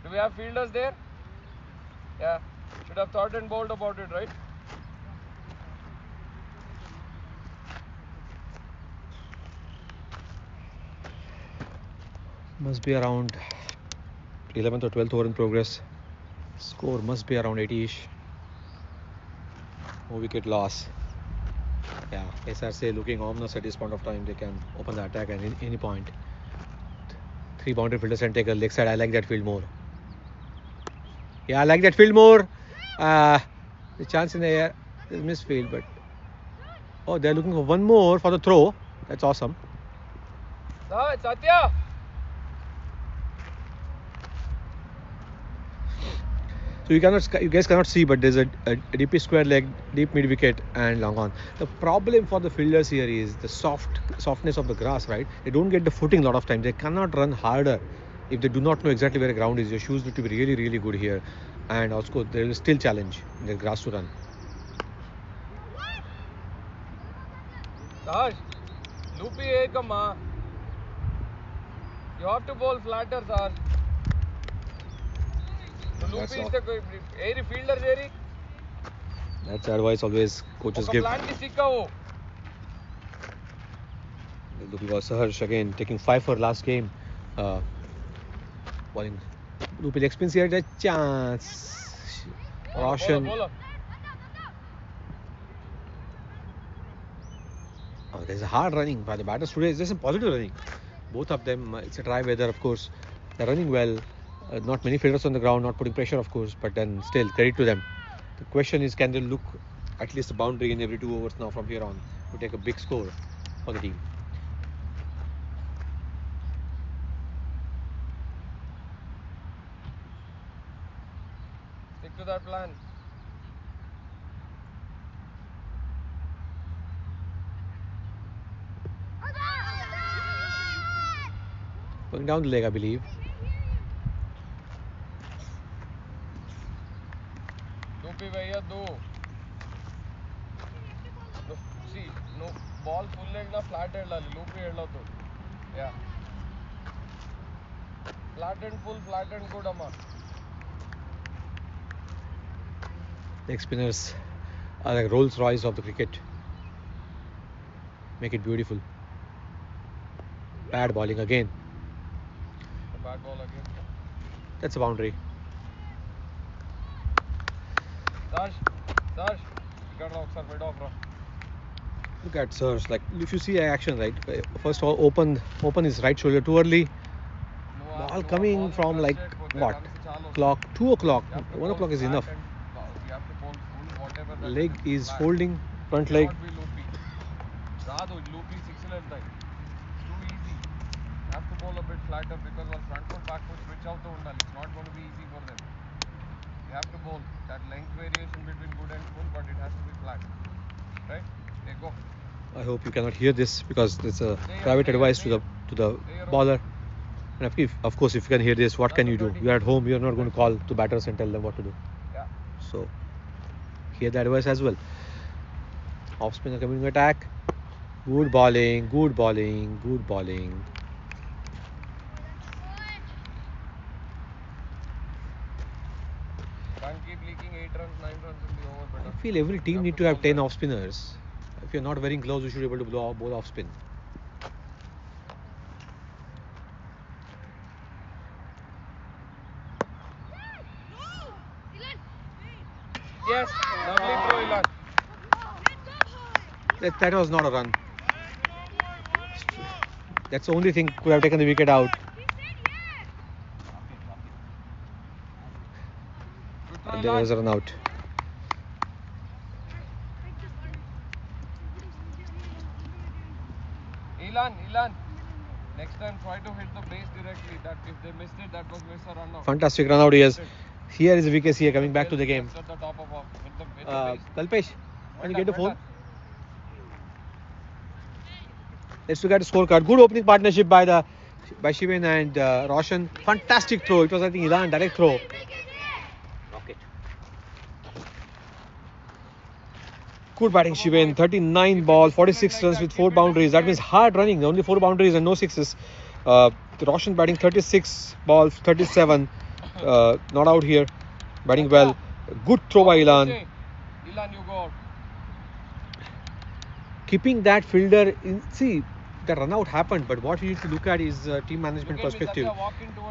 Do we have fielders there? Yeah. Should have thought and bowled about it, right? Must be around 11th or 12th over in progress. Score must be around 80ish. No wicket loss. Yeah, SRCA looking ominous at this point of time. They can open the attack at any point. 3 boundary fielders and take a leg side. I like that field more. Yeah, I like that field more. The chance in the air is missed field, but they're looking for one more for the throw. That's awesome. Satya! So you guys cannot see, but there's a deep square leg, deep mid wicket, and long on. The problem for the fielders here is the softness of the grass, right? They don't get the footing a lot of times. They cannot run harder if they do not know exactly where the ground is. Your shoes need to be really, really good here, and also there is still challenge in the grass to run. Sarge, loopy ekama. You have to bowl flatter, Sarge. So loopy is the airy fielder, Jerry. That's advice always coaches give. Plan ki sikka ho. Loopy was Saharsh again taking 5 for last game. Bowling. Loopy leg spins here. There's chance. Roshan. Bowler. There's a hard running by the batters today. There's some positive running. Both of them. It's a dry weather, of course. They're running well. Not many fielders on the ground, not putting pressure, of course, but then still credit to them. The question is, can they look at least a boundary in every 2 overs now from here on to take a big score for the team. Stick to that plan. Going down the leg, I believe. Loopy भैया दो. See, no ball full leg na flat end lali. Loopy हेडला तो. Yeah. Flat end full, flat end good amma. Leg spinners are like Rolls Royce of the cricket. Make it beautiful. Bad bowling again. Bad ball again. That's a boundary. Sarge, ఇక్కడ రా ఒకసారి bed off రా. Look at Surge. Like if you see action, right? First of all, open his right shoulder too early. Ball coming from like what? Clock 2 o'clock. 1 o'clock is enough. You have to bowl full whatever. Leg is folding. Front leg. రాదు loopy 6 వెళ్తాయి. Too easy. You have to bowl a bit flatter because our front foot back foot switch అవుతూ ఉండాలి. It's not going to be easy for them. You have to bowl that length variation between good and full, but it has to be flat. Right? They go. I hope you cannot hear this because it's a private advice to the bowler. And of course, if you can hear this, what can you do? You are at home. You are not going to call to batters and tell them what to do. Yeah. So hear the advice as well. Off spinner coming to attack. Good bowling. Good bowling. Good bowling. Can't keep leaking 8 runs, 9 runs in the over. Better. I feel every team need to have 10 off spinners. If you're not wearing gloves, you should be able to bowl off spin. Yes, lovely throw, Ilan. That was not a run. That's the only thing could have taken the wicket out. And there was a run out. Ilan. Next time try to hit the base directly. That if they missed it, that was miss a run out. Fantastic run out, yes. Here is VKCA coming back to the game. At the top of off with the base. Kalpesh, can you get the Well phone? Let's look at the scorecard. Good opening partnership by Shivan and Roshan. Fantastic throw. It was, I think, Ilan direct throw. Rocket. Good batting, Shivan. 39 ball, 46 runs with 4 boundaries. That means hard running. Only 4 boundaries and no sixes. Roshan batting 36 ball, 37. Not out here. Batting well. Good throw by Ilan. Ilan, you go out. Keeping that fielder in. See, the run out happened, but what you need to look at is team management perspective.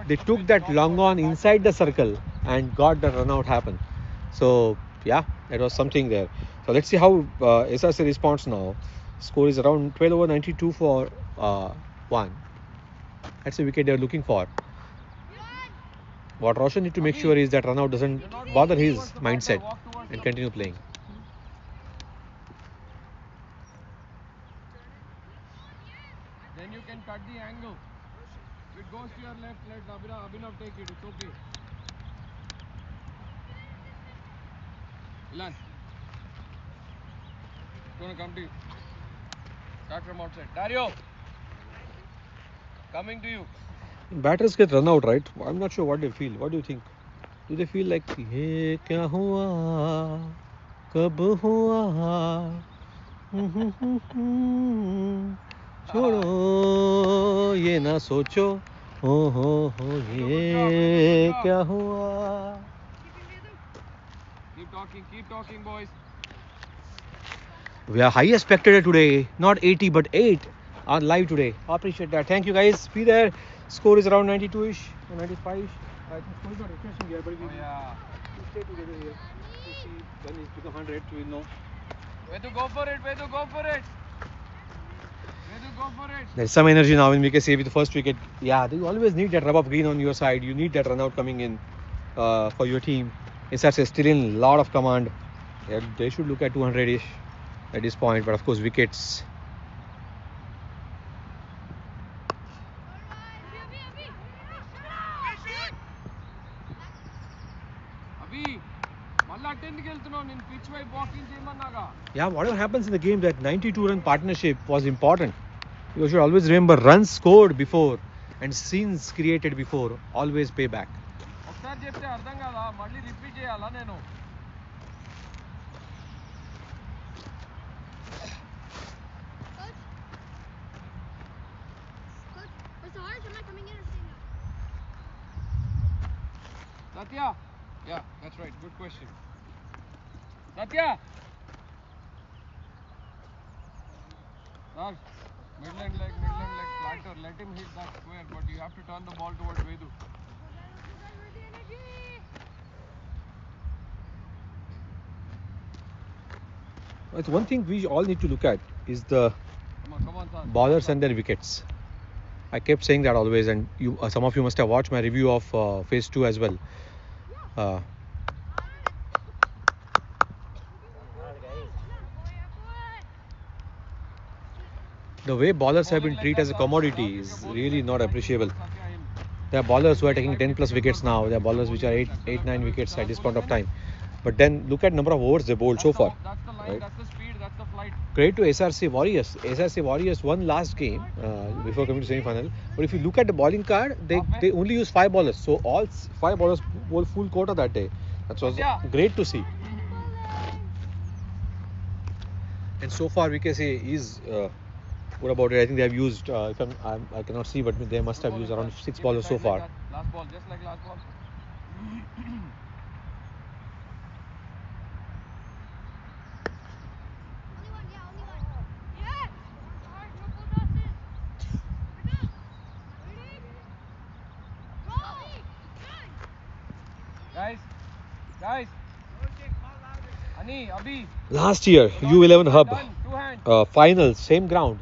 They took that long on inside the circle and got the run out happen. So yeah, that was something there. So let's see how SRCA responds now. Score is around 12 over 92 for 1. That's the wicket they're looking for. What Roshan need to make sure is that run out doesn't bother his mindset and continue playing. Then you can cut the angle. If it goes to your left, let Abhinav take it. It's okay. Ilan. It's going to come to you. Start from outside. Dario. Coming to you. Batters get run out, right? I'm not sure what they feel. What do you think? Do they feel like, ye kya hua, kab hua, छोड़ो ये ना सोचो हो ये क्या हुआ. Keep talking, boys. We are highest spectator today, not 80 but 8 are live today. Appreciate that. Thank you guys. Be there. Score is around 92ish or 95ish. I think score is not refreshing here, but we stay together here. We see when it's become 100, we know. Where to go for it? There's some energy now in VKCA with the first wicket. Yeah, you always need that rub of green on your side. You need that run out coming in for your team. SRCA is still in a lot of command. They should look at 200-ish at this point, but of course wickets. Yeah, whatever happens in the game, that 92-run partnership was important. You should always remember runs scored before and scenes created before always pay back. Was the horse am I coming in or staying out? Satya? Yeah, that's right. Good question. Satya? Sir, midland leg, flatter. Let him hit that square, but you have to turn the ball towards Vedu. It's one thing we all need to look at is the Come on, sir. bowlers and their wickets. I kept saying that always, and you, some of you must have watched my review of phase 2 as well. The way bowlers have been treated as a commodity is really not appreciable. There are bowlers who are taking 10 plus wickets now. There are bowlers which are 8, 9 wickets at this point of time. But then look at number of overs they bowled so far. That's the line, Right? that's the speed, that's the flight. Credit to SRCA Warriors. SRCA Warriors won last game before coming to semi-final. But if you look at the bowling card, they only use 5 bowlers. So all 5 bowlers bowled full quota that day. That was great to see. And so far VKCA is good about it. I think they have used, I cannot see, but they must have used around 6 bowlers so far. Last ball, just like last ball. Guys. Ani, Abhi. Last year, U11 Hub final, same ground.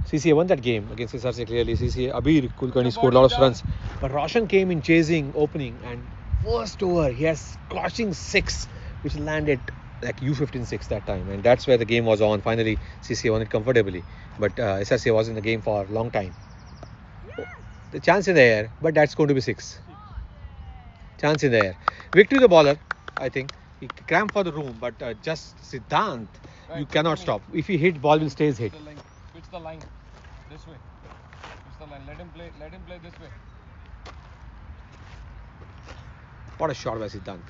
CCA won that game against SRCA clearly. CCA, Abir Kulkarni scored a lot of runs. But Roshan came in chasing opening, and first over, he has scorching 6, which landed like U15 6 that time. And that's where the game was on. Finally, CCA won it comfortably. But SRCA was in the game for a long time. The chance in the air, but that's going to be 6. Chance in the air. Victory the bowler, I think. He cramped for the room, but just Siddhant, you cannot stop. If he hit, ball will stays hit. Switch the line. This way. Switch the line. Let him play this way. What a shot by Siddhant.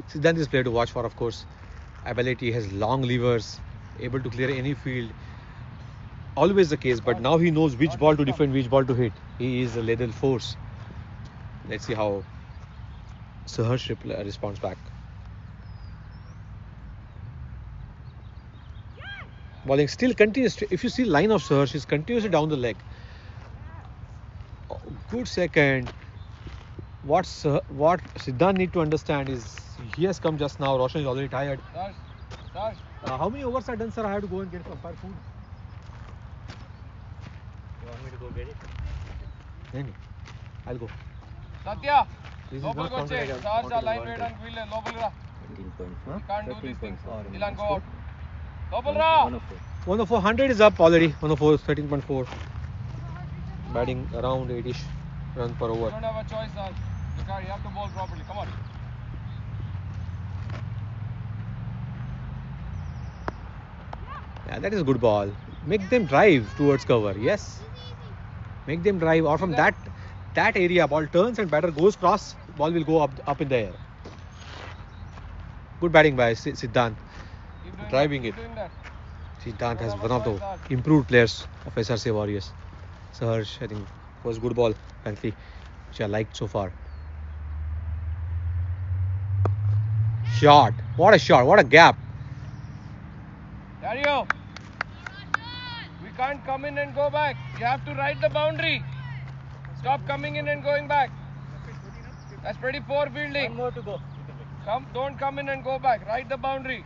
Siddhant is a player to watch for, of course. Ability, has long levers, able to clear any field. Always the case, but now he knows which ball to defend, which ball to hit. He is a lethal force. Let's see how Saharsh responds back. Bowling still continues. If you see line of Saharsh, he's continuously down the leg. Oh, good second. What Siddhant need to understand is he has come just now. Roshan is already tired. How many overs are done, sir? I have to go and get some food. You want me to go get it? No, I'll go. Satya. This is Local not coach. counted. Sarja line weight and wheel. Local ra. 13.4. You can't do these things. Ilan go out. 104. Local ra. 104. 100 is up already. 104, 13.4. Batting around 8ish run per over. You don't have a choice, sir. You have to bowl properly. Come on. Yeah, that is a good ball. Make them drive towards cover. Yes. Make them drive, or from that area, ball turns and batter goes cross, ball will go up in the air. Good batting by Siddhant. Driving it. Siddhant has one of the improved players of SRCA Warriors. Saharsh, I think, was good ball, frankly, which I liked so far. Shot. What a shot. What a gap. Dario. We can't come in and go back. You have to ride the boundary. Stop coming in and going back. That's pretty poor fielding. One more to go. Don't come in and go back. Ride the boundary.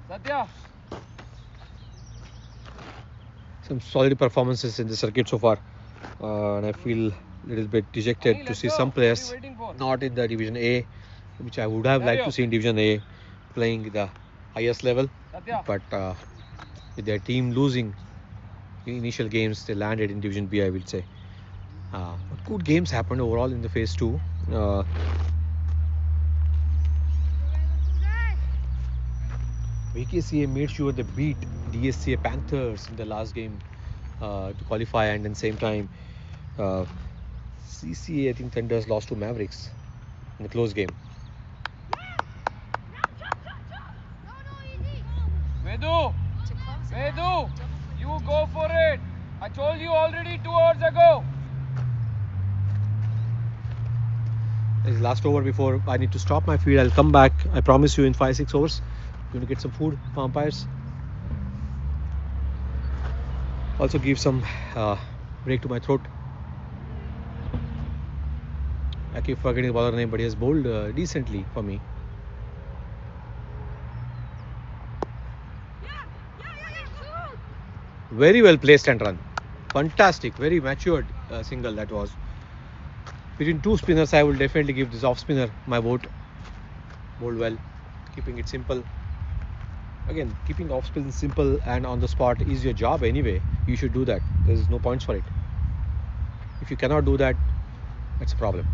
Satya. some solid performances in the circuit so far, and I feel a little bit dejected to see some players not in the Division A, which I would have liked to see in Division A, playing the highest level. But with their team losing in initial games, they landed in Division B, I will say. But good games happened overall in the phase 2. VKCA made sure they beat DSCA Panthers in the last game to qualify, and at the same time CCA, I think Thunders lost to Mavericks in the close game. Vedu, you go for it. I told you already 2 hours ago. It's last over before I need to stop my feed. I'll come back. I promise you in 5-6 overs. I'm going to get some food for umpires. Also give some break to my throat. I keep forgetting the bowler name, but he has bowled decently for me. Very well placed and run. Fantastic, very matured single that was. Between two spinners, I will definitely give this off spinner my vote. Bowled well, keeping it simple. Again, keeping off spin simple and on the spot is your job anyway. You should do that. There's no points for it. If you cannot do that, that's a problem.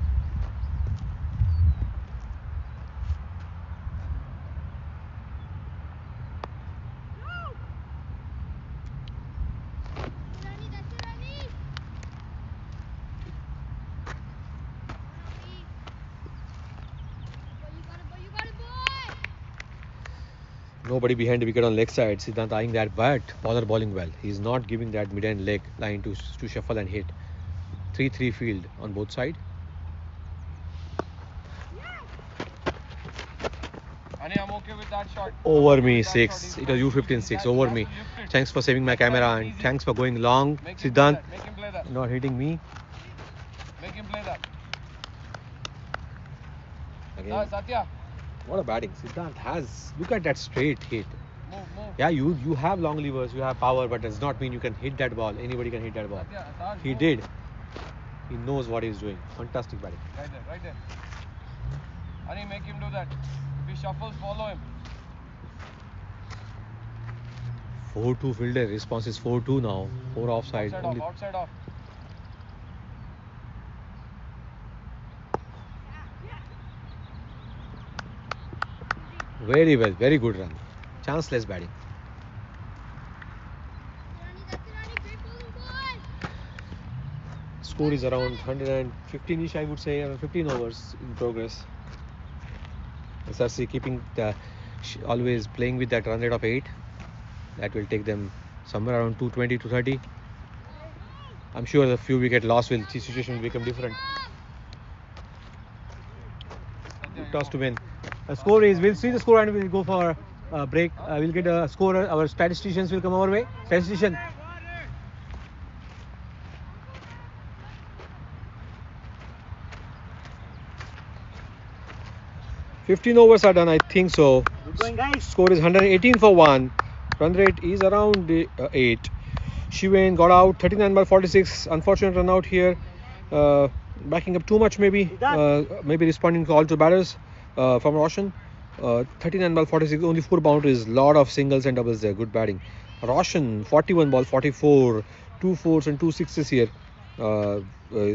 Nobody behind the wicket on leg side. Siddhant eyeing that, but bowler bowling well. He's not giving that mid-end leg line to shuffle and hit. 3-3 field on both sides. I'm okay with that shot. Over me 6. It was U13 6. Over me. Thanks for saving my camera and thanks for going long. Siddhant not hitting me. Make him play that. Again. Satya. What a batting. Siddhant has. Look at that straight hit. Move. Yeah, you have long levers, you have power, but does not mean you can hit that ball. Anybody can hit that ball. He did. He knows what he's doing. Fantastic batting. Right there. Ani, make him do that. If he shuffles, follow him. 4-2 fielder. Response is 4-2 now. 4 offside. Outside off. Very well. Very good run. Chanceless batting. Score is around 115ish, I would say, around 15 overs in progress. SRC keeping always playing with that run rate of 8. That will take them somewhere around 220 to 30. I'm sure the few wicket loss will the situation will become different. Good toss to win. The score is, we'll see the score and we'll go for a break. We'll get a score. Our statisticians will come our way. Statistician. $15 overs are done, I think so. Good going, guys. Score is 118 for 1. Run rate is around 8. Shivain got out 39/46. Unfortunate run out here. Backing up too much maybe. Maybe responding call to batters from Roshan. 39/46. Only 4 boundaries. Lot of singles and doubles there. Good batting. Roshan 41/44. 2 4s and 2 6s here.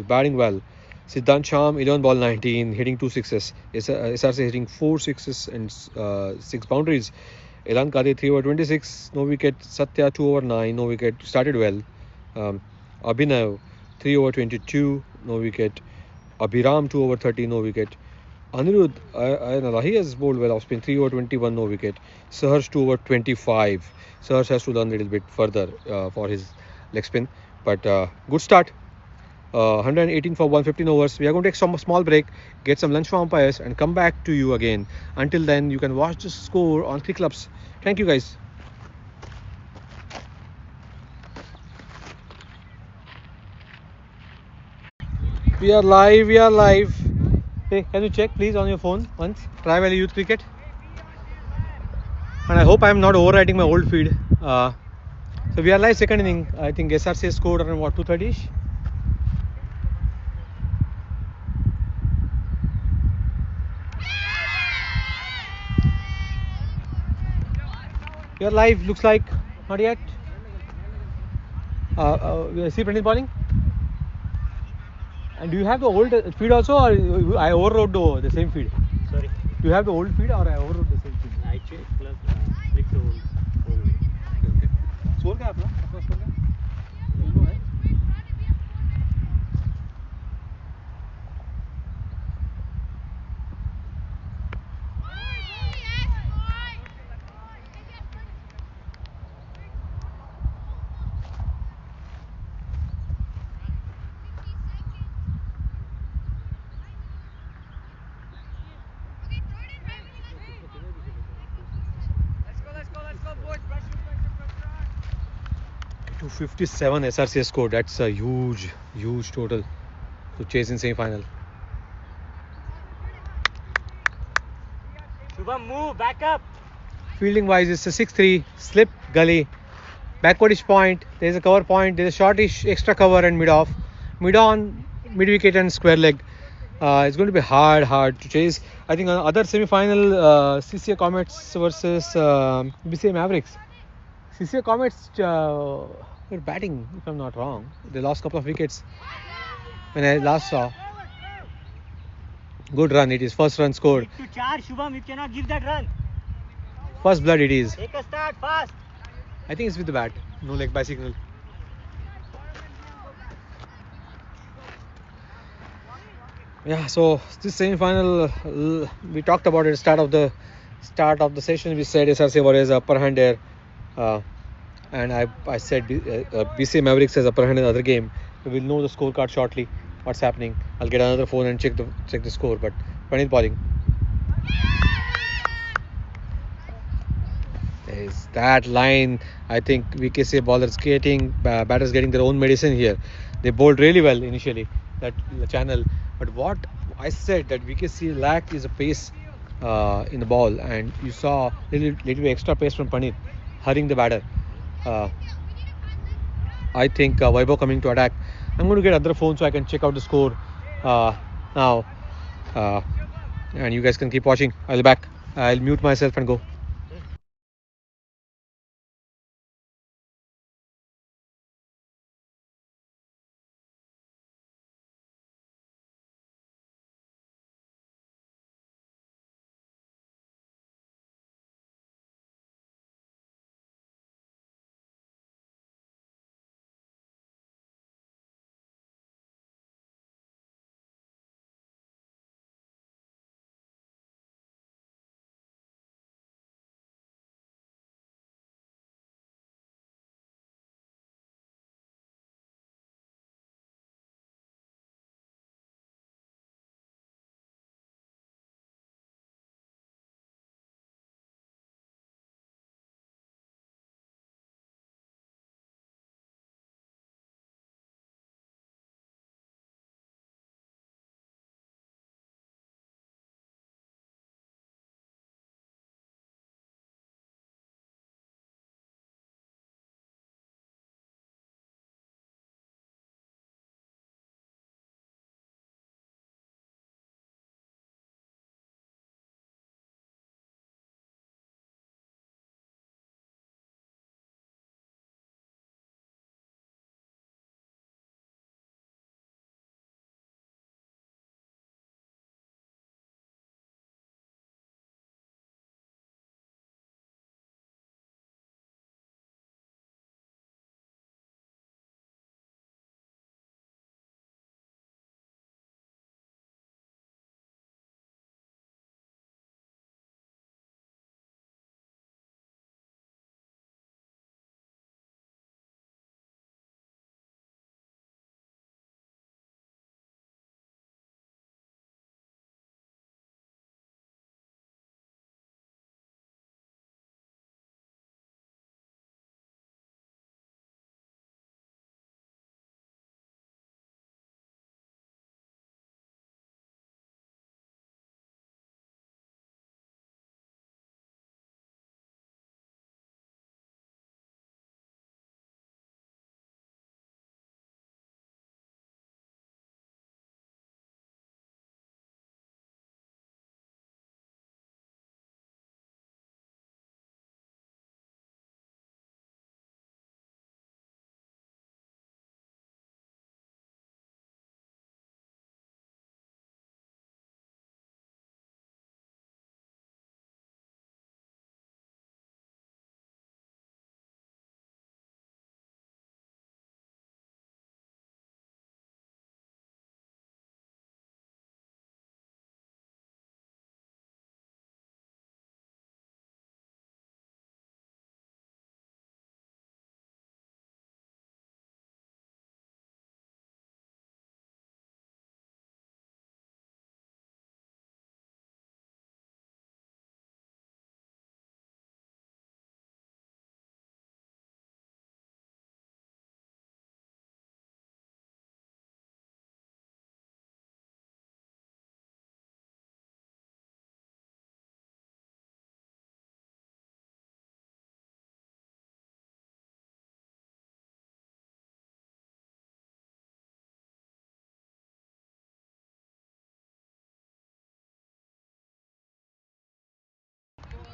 Batting well. Siddhant Sham 11/19, hitting 2 6s. SRC hitting 4 6s and 6 boundaries. Elan Kade 3/26, no wicket. Satya 2/9, no wicket. Started well. Abhinav 3/22, no wicket. Abhiram 2/30, no wicket. Anirudh, he has bowled well off spin, 3/21, no wicket. Saharsh 2/25. Saharsh has to learn a little bit further for his leg spin, but good start. 118 for 115 overs. We are going to take some small break, get some lunch for umpires, and come back to you again. Until then, you can watch the score on Cricket Clubs. Thank you, guys. We are live. Hey, can you check please on your phone once? Try Valley Youth Cricket. And I hope I am not overwriting my old feed. So So we are live second inning. I think SRCA scored around what 230ish. You're live. Looks like not yet. See Pranit bowling. And do you have the old feed also, or I overrode the same feed? Sorry. Do you have the old feed, or I overrode the same feed? I checked plus click the whole. Okay. Score क्या अपना? अपना score क्या? दोनों है? Let's go, boys. Pressure. 257 SRCA score. That's a huge total to chase in semi-final. Shubham, move, back up. Fielding wise, it's a 6-3 slip gully, backwardish point. There's a cover point. There's a shortish extra cover and mid off, mid on, mid wicket and square leg. It's going to be hard to chase. I think other semi-final CCA Comets versus BCA Mavericks. CCA Comets were batting, if I'm not wrong. They lost a couple of wickets when I last saw. Good run. It is first run scored. Need to charge, Shubham. You cannot give that run. First blood it is. Take a start fast. I think it's with the bat. No leg by signal. Yeah, so this semi-final, we talked about it. Start of the session, we said SRC Warriors upper hand there, and I said BCA Mavericks has upper hand in the other game. We will know the scorecard shortly. What's happening? I'll get another phone and check the score. But Pranit bowling. There's that line. I think VKCA bowlers batters getting their own medicine here. They bowled really well initially, that channel. But what I said that VKCA lacked is a pace in the ball, and you saw little bit extra pace from Panit, hurrying the batter. I think Vaibhav coming to attack. I'm going to get other phone so I can check out the score now. And you guys can keep watching. I'll be back. I'll mute myself and go.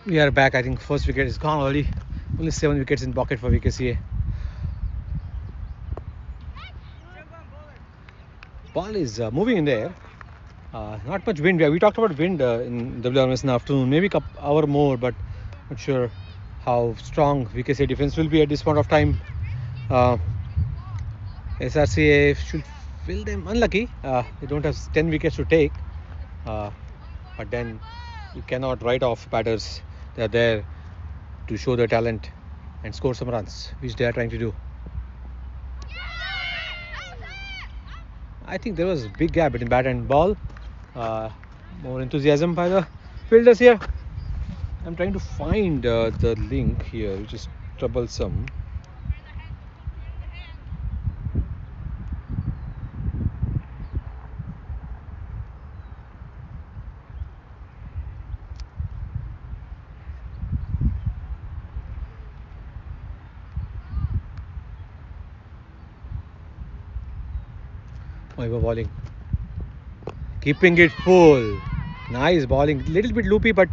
We are back. I think first wicket is gone already. Only 7 wickets in pocket for VKCA. Ball is moving in the air. Not much wind. We talked about wind in WRMS in the afternoon. Maybe a hour more, but not sure how strong VKCA defense will be at this point of time. SRCA should fill them unlucky. They don't have 10 wickets to take. But then you cannot write off batters. They are there to show their talent and score some runs, which they are trying to do. I think there was a big gap between bat and ball. More enthusiasm by the fielders here. I'm trying to find the link here, which is troublesome. Oh, bowling. Keeping it full. Nice bowling. Little bit loopy, but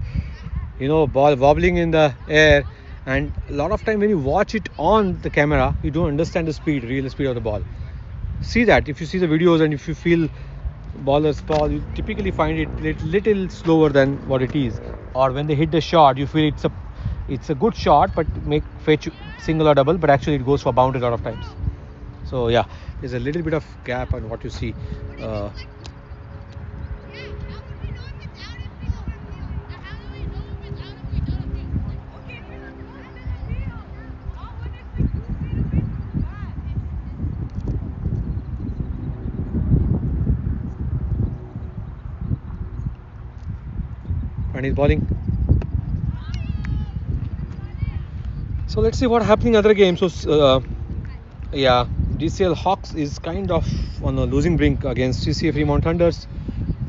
ball wobbling in the air. And a lot of time when you watch it on the camera, you don't understand the speed, real speed of the ball. See that if you see the videos and if you feel bowlers ball, you typically find it little slower than what it is. Or when they hit the shot, you feel it's a good shot, but make fetch single or double, but actually it goes for boundary a lot of times. So yeah, there's a little bit of gap on what you see. And he's bowling. So let's see what's happening in other games. So yeah, DCL Hawks is kind of on a losing brink against CCA Fremont Thunders.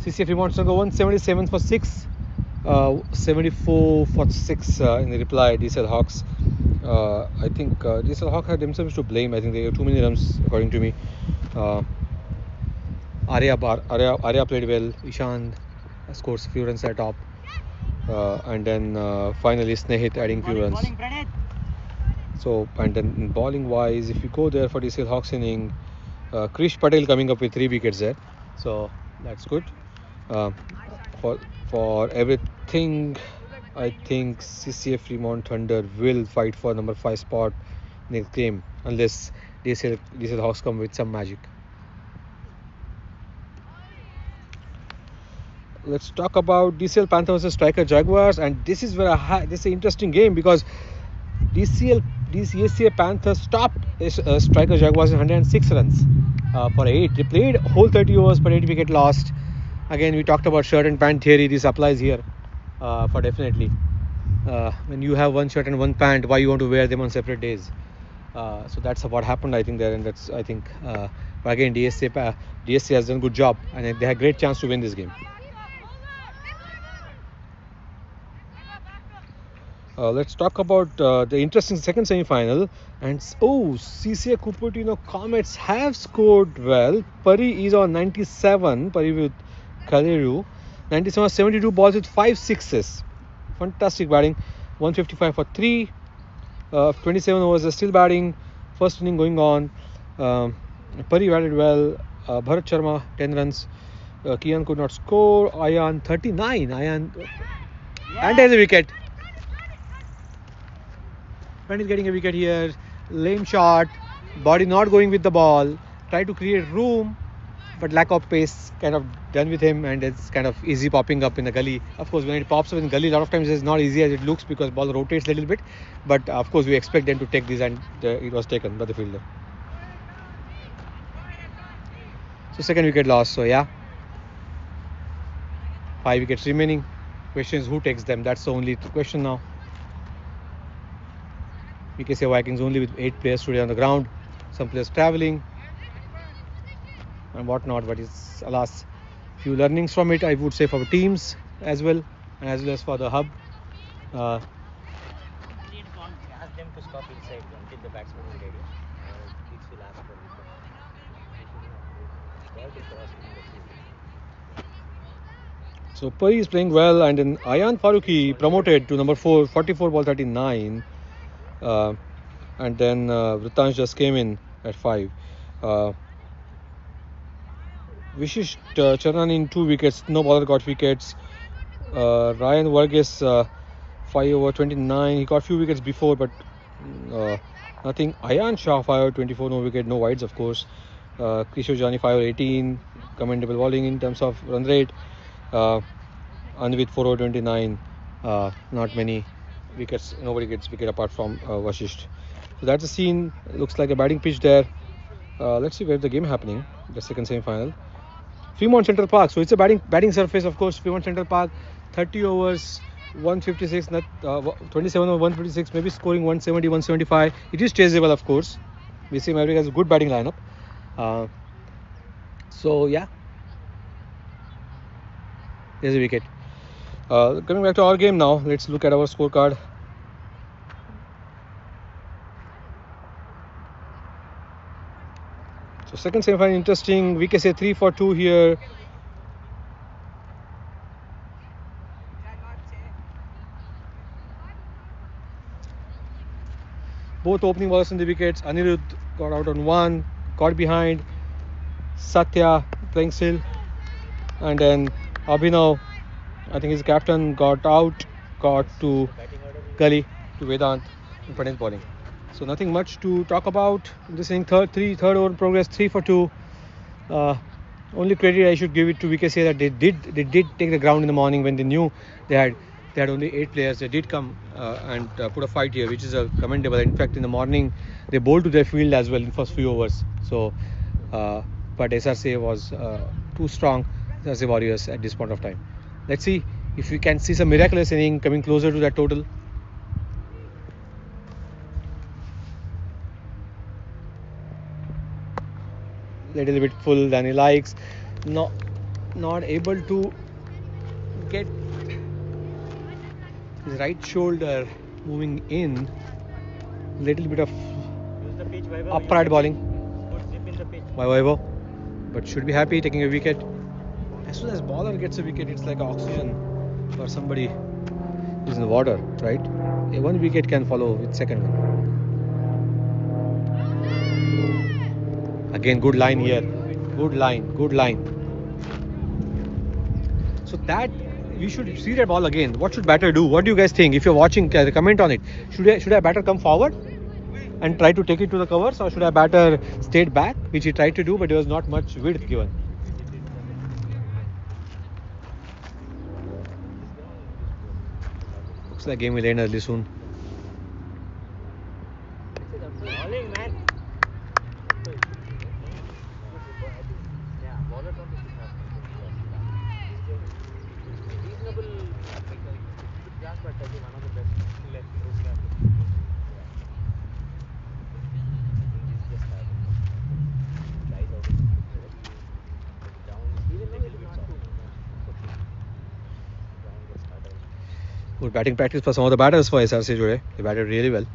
CCA Fremont Thunder 177 for 6, 74 for 6 in the reply. DCL Hawks. I think DCL Hawks had themselves to blame. I think they have too many runs, according to me. Arya played well. Ishant scores a few runs at top. And then finally Snehit adding few runs. So, and then bowling wise, if you go there for DCL Hawks inning, Krish Patel coming up with 3 wickets there. So that's good. For everything, I think CCA Fremont Thunder will fight for number 5 spot next game, unless DCL Hawks come with some magic. Let's talk about DCL Panther versus Striker Jaguars, and this is where this is an interesting game because DCA Panthers stopped Striker Jaguars in 106 runs for 8. They played whole 30 overs but 8 wicket lost. Again, we talked about shirt and pant theory. This applies here for definitely. When you have one shirt and one pant, why you want to wear them on separate days? So that's what happened, I think, there, and that's I think. But again, DSC has done a good job, and they had a great chance to win this game. Let's talk about the interesting second semi-final. And CCA Cupertino Comets have scored well. Pari is on 97. Pari with Kaleru. 97 72 balls with 5 sixes. Fantastic batting. 155 for 3. 27 overs are still batting. First inning going on. Pari batted well. Bharat Sharma 10 runs. Kian could not score. Ayan 39. And there's a wicket. And he's getting a wicket here. Lame shot. Body not going with the ball. Try to create room, but lack of pace kind of done with him, and it's kind of easy popping up in the gully. Of course, when it pops up in the gully, a lot of times it's not easy as it looks because ball rotates a little bit. But of course, we expect them to take this, and it was taken by the fielder. So second wicket loss. So yeah, 5 wickets remaining. Question is who takes them. That's the only question now. VKCA Vikings only with 8 players today on the ground. Some players traveling and whatnot, but it's alas few learnings from it, I would say, for teams as well, and as well as for the hub. Ask them to stop inside until the batsman is ready. Pitch will ask for wicket. Ball to cross in the field. So Puri is playing well, and then Ayan Faruqi promoted to number 4, 44 ball 39. And then Vritansh just came in at 5. Vishish Charan in 2 wickets. No bowler got wickets. Ryan Varghese 5 over 29. He got few wickets before, but nothing. Ayan Shah 5 over 24. No wicket, no wides, of course. Kishore Jani 5 over 18. Commendable bowling in terms of run rate. Anvit 4 over 29. Not many wickets. Nobody gets wicket apart from Vashisht. So that's the scene. Looks like a batting pitch there. Let's see where the game happening. The second semi-final. Fremont Central Park. So it's a batting surface, of course. Fremont Central Park. 30 overs, 156, 27 over 156. Maybe scoring 170, 175. It is chaseable, of course. BC Maverick has a good batting lineup. So yeah, there's a wicket. Coming back to our game now, let's look at our scorecard. So second semi-final interesting. VKCA 3 for 2 here. Both opening bowlers in the wickets. Anirudh got out on 1, got behind. Satya playing still, and then Abhinav, I think his captain, got out, got to Gully, to Vedant, and Patel bowling. So nothing much to talk about in this inning. Third over in progress, 3 for 2. Only credit I should give it to VKCA that they did take the ground in the morning when they knew they had only 8 players. They did come and put a fight here, which is commendable. In fact, in the morning they bowled to their field as well in first few overs. So, but SRCA was too strong. SRCA Warriors at this point of time. Let's see if we can see some miraculous inning coming closer to that total. Little bit full than he likes. Not able to get his right shoulder moving in. Little bit of upright bowling by Vaibhav, but should be happy taking a wicket. As soon as bowler gets a wicket, it's like oxygen for somebody who's in the water, right? One wicket can follow with second one. Again, good line here. Good line. So that we should see that ball again. What should batter do? What do you guys think? If you're watching, comment on it. Should I batter come forward and try to take it to the covers, or should I batter stayed back, which he tried to do, but there was not much width given. Looks like game will end early soon. Good batting practice for some of the batters for SRCA today. They batted really well.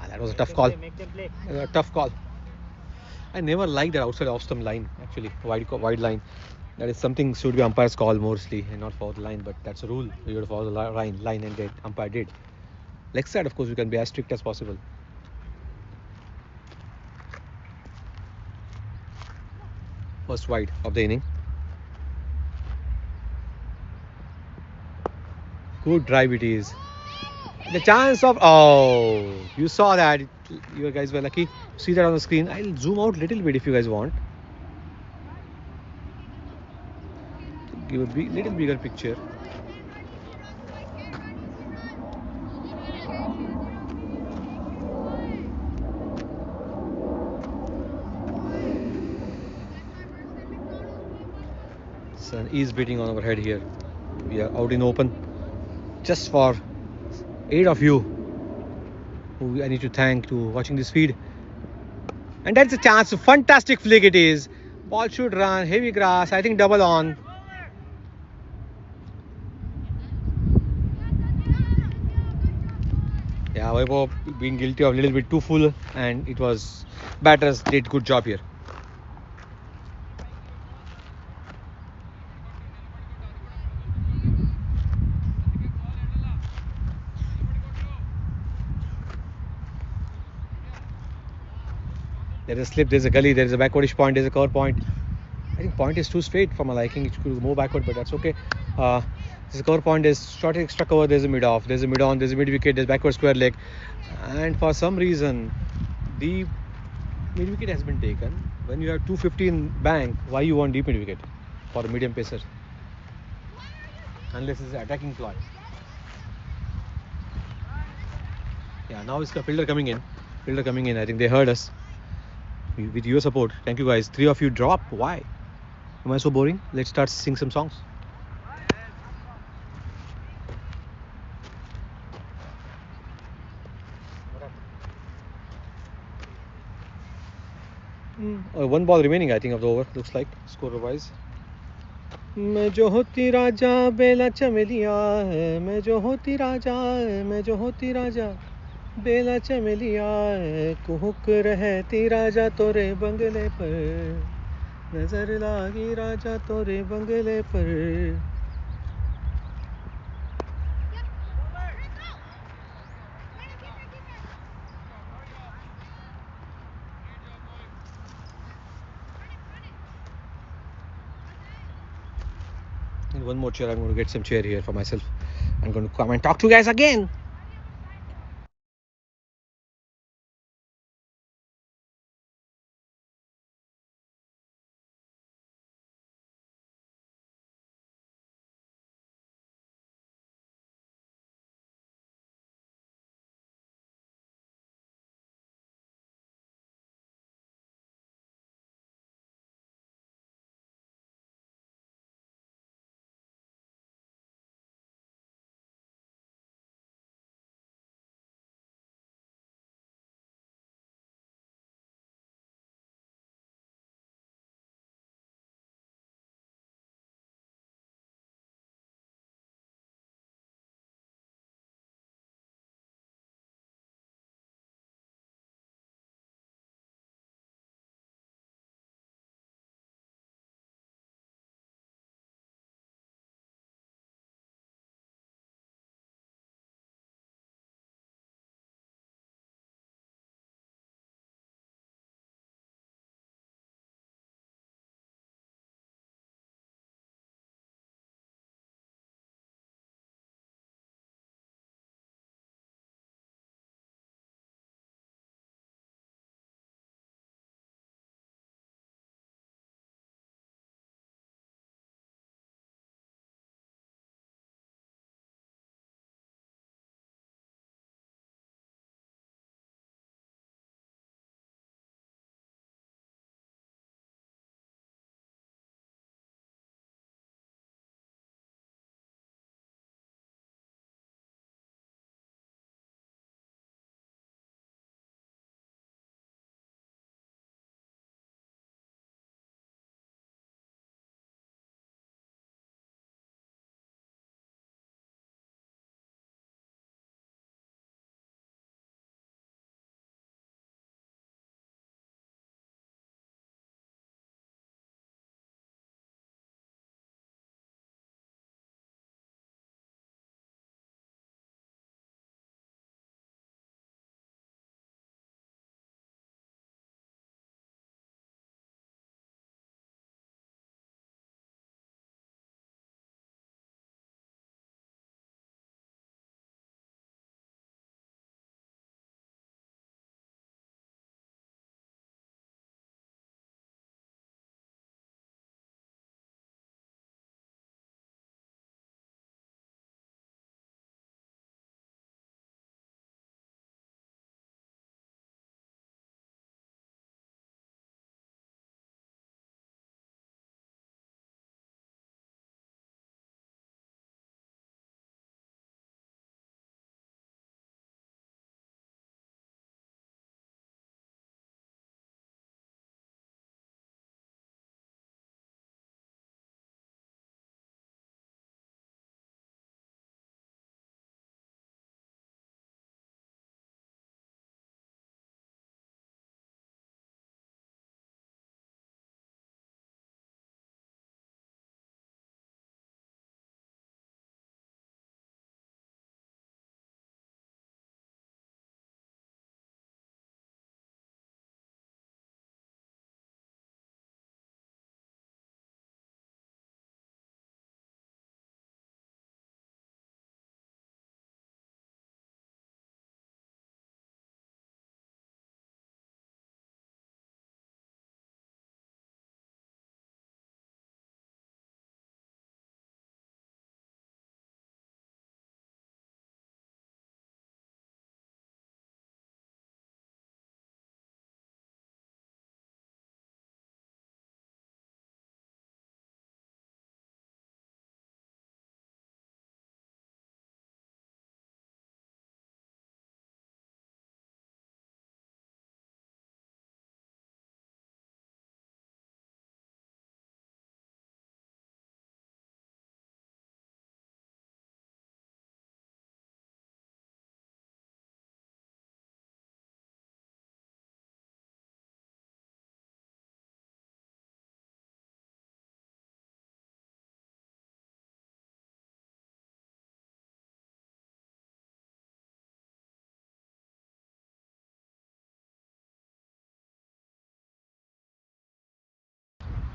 That was a tough call. Tough call. I never liked that outside off stump line, actually, wide line. That is something should be umpire's call mostly, and not follow the line, but that's a rule. You have to follow the line, and the umpire did. Leg side, of course, we can be as strict as possible. First wide of the inning. Good drive it is. The chance of, you saw that. You guys were lucky. See that on the screen. I'll zoom out a little bit if you guys want. Give a little bigger picture. Sun is beating on our head here. We are out in open. Just for 8 of you who I need to thank to watching this feed. And that's a chance. Fantastic flick it is. Ball should run. Heavy grass. I think double on. Yeah, Vaibhav being guilty of a little bit too full, and it was batters did good job here. There is a slip, there's a gully, there is a backwardish point, there's a cover point. I think point is too straight for my liking. It could move backward, but that's okay. There's a cover point, there's short extra cover, there's a mid off, there's a mid on, there's a mid wicket, there's backward square leg. And for some reason, the mid wicket has been taken. When you have 250 in bank, why you want deep mid wicket for a medium pacer? Unless it's an attacking ploy. Yeah, now it's a fielder coming in. Fielder coming in. I think they heard us. With your support. Thank you guys. 3 of you drop. Why? Am I so boring? Let's start sing some songs. One ball remaining, I think, of the over. Looks like score wise. मैं जो होती राजा बेला चमेलिया है, मैं जो होती राजा है, मैं जो होती राजा बेला चमेलिया है, कुहुक रहती राजा तोरे बंगले पर, नजर लागी राजा तोरे बंगले पर. And one more chair. I'm going to get some chair here for myself. I'm going to come and talk to you guys again.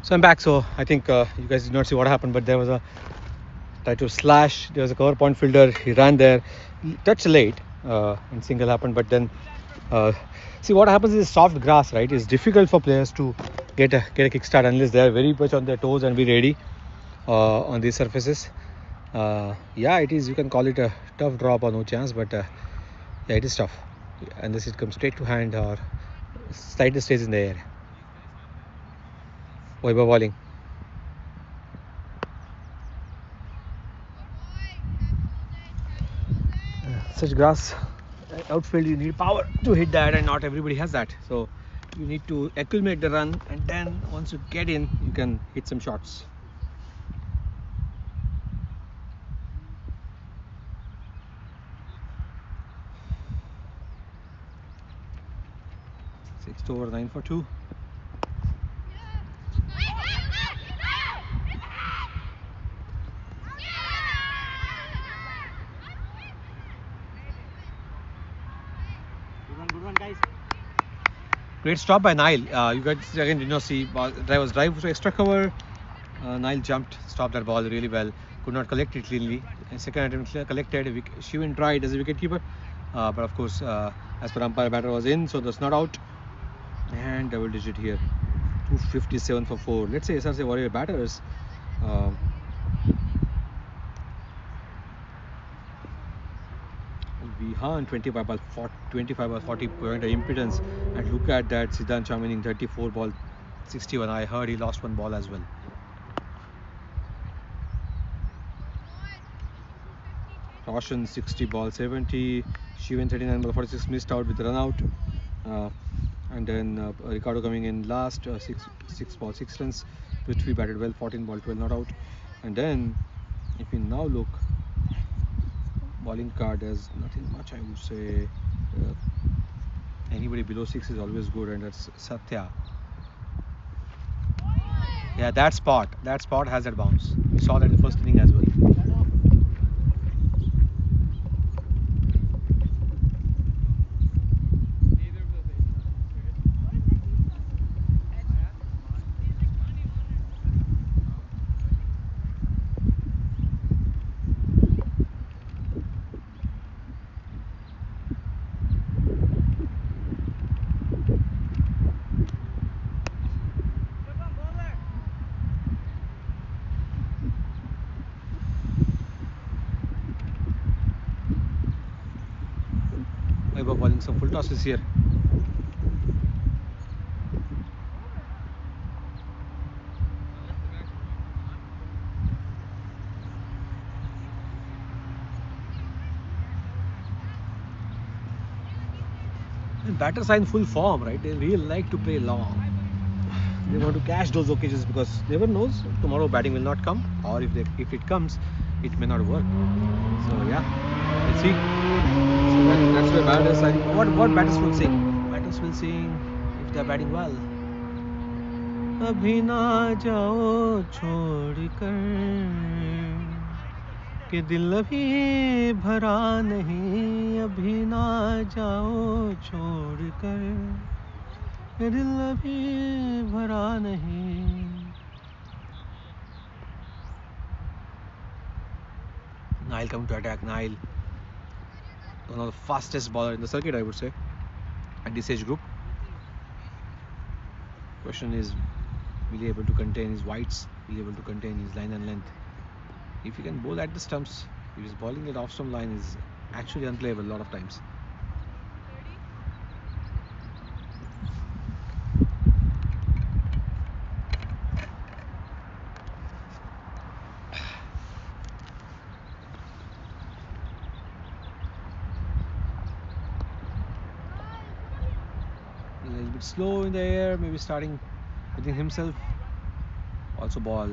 So I'm back. So I think you guys did not see what happened, but there was a try to slash. There was a cover point fielder. He ran there, touched late, and single happened. But then, see what happens is soft grass, right? It's difficult for players to get a kickstart unless they are very much on their toes and be ready on these surfaces. Yeah, it is. You can call it a tough drop or no chance, but yeah, it is tough unless it comes straight to hand or slightly stays in the air. Vaibhav bowling. Such grass outfield, you need power to hit that, and not everybody has that. So you need to accumulate the run, and then once you get in, you can hit some shots. Six over 9 for 2. Good one, guys. Great stop by Nile. You guys again did not see drive to extra cover. Nile jumped, stopped that ball really well. Could not collect it cleanly. And second attempt collected. Shivin tried as a wicketkeeper, but of course, as per umpire, batter was in, so that's not out. And double digit here, 257 for 4. Let's say SRCA Warrior batters. Vihan 25 ball 40 point impedance, and look at that Siddhant Chamining 34 ball 61. I heard he lost one ball as well. Roshan 60 ball 70. Shivan 39 ball 46 missed out with run out. And then Ricardo coming in last, 6 ball 6 runs. Prithvi batted well, 14 ball 12 not out. And then if we now look, bowling card has nothing much, I would say. Anybody below 6 is always good, and that's Satya. Yeah, that spot has that bounce. We saw that in the first inning as well. Vaibhav bowling some full tosses here. And batters are in full form, right? They really like to play long. They want to cash those occasions because never knows tomorrow batting will not come, or if it comes, it may not work. So yeah, let's see. So that's where batters are. What batters will sing? Batters will sing if they are batting well. अभी ना जाओ छोड़ कर कि दिल अभी भरा नहीं, अभी ना जाओ छोड़ कर कि दिल अभी भरा नहीं. Nile coming to attack. Nile, one of the fastest bowler in the circuit, I would say, at this age group. Question is, will he able to contain his wides? Will he able to contain his line and length? If he can bowl at the stumps, if he's bowling at off-stump line, is actually unplayable a lot of times. A little bit slow in the air, maybe starting within himself. Also ball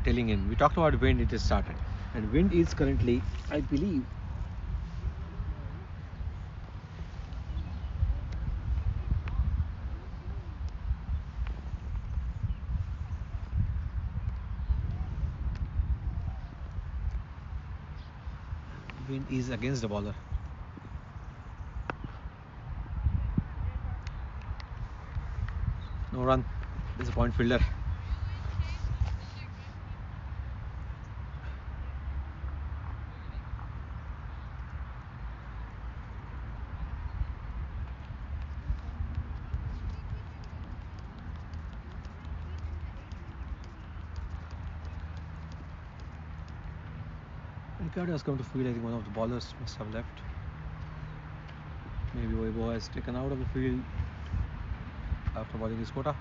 tailing in. We talked about wind, it has started. And wind is currently, I believe, wind is against the bowler. No run. There's a point fielder. Ricardo has come to field. I think one of the bowlers must have left. Maybe Weibo has taken out of the field after bowling his quota.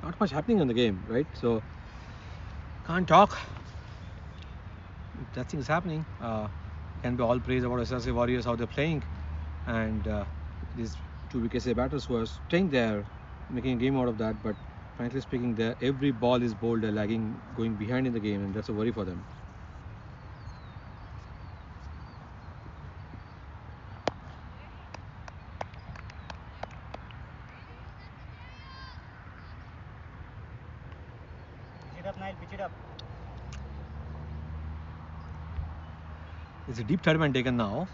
Not much happening in the game, right? So can't talk. Nothing is happening. Can be all praise about SRCA Warriors, how they're playing, and these two VKCA batters who are staying there, making a game out of that. But frankly speaking, every ball is bowled, they're lagging, going behind in the game, and that's a worry for them. Pitch it up, Nile, pitch it up. It's a deep third man taken now.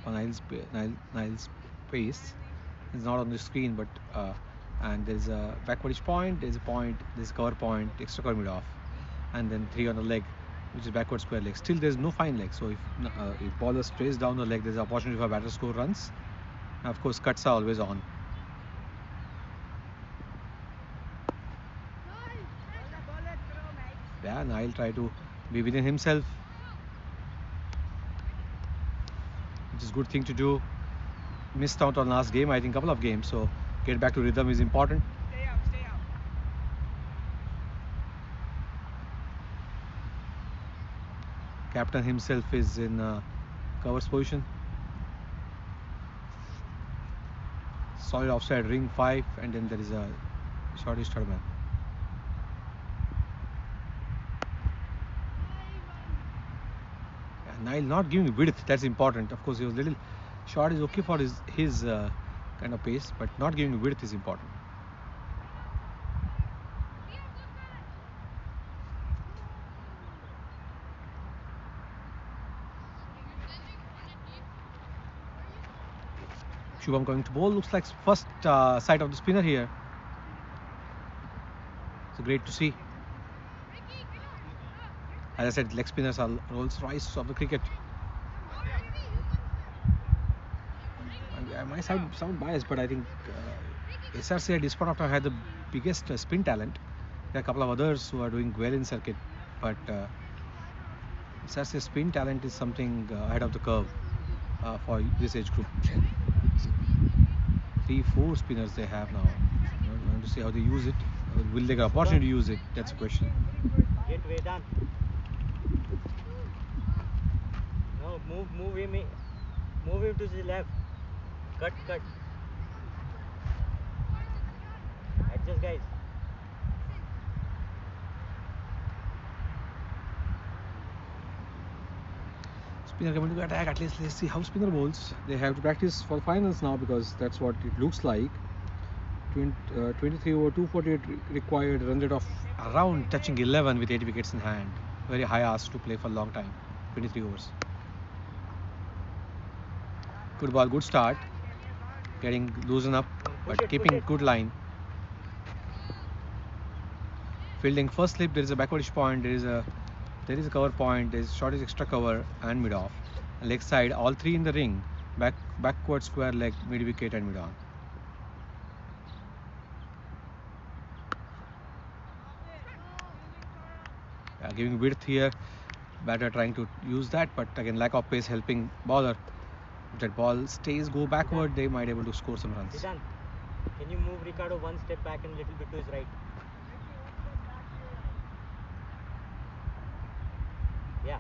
Nile's pace is not on the screen, but and there's a backward point, there's a point, there's a cover point, extra cover mid off, and then 3 on the leg, which is backward square leg. Still, there's no fine leg. So if bowler strays down the leg, there's an opportunity for batter to score runs. And of course, cuts are always on. Yeah, Nile try to be within himself, which is a good thing to do. Missed out on last game, I think, couple of games. So get back to rhythm is important. Stay out, stay out. Captain himself is in covers position. Solid offside, ring 5, and then there is a shortish third man. Nile not giving width, that's important. Of course, he was little short is okay for his kind of pace, but not giving width is important. Shubham going to bowl. Looks like first sight of the spinner here. It's great to see. As I said, leg spinners are Rolls Royce of the cricket. I might sound biased, but I think SRCA this point of time had the biggest spin talent. There are a couple of others who are doing well in circuit, but SRCA spin talent is something ahead of the curve for this age group. 3-4 spinners they have now. I want to see how they use it. Will they get opportunity to use it? That's the question. Get way done. No, move him to the left. Cut. Adjust, guys. Spinner coming to attack. At least let's see how spinner bowls. They have to practice for finals now because that's what it looks like. 23 over 248 required, run rate of around touching 11 with 8 wickets in hand. Very high ask to play for a long time. 23 overs. Good ball, good start. Getting loosen up, but keeping good line. Fielding first slip, there is a backwardish point, there is a cover point, there is shortish extra cover and mid off. Leg side, all 3 in the ring. Backward square leg, mid wicket and mid on. Giving width here. Batter trying to use that, but again lack of pace helping bowler. If that ball stays, go backward, they might be able to score some runs. Can you move Ricardo one step back and a little bit to his right? Yeah.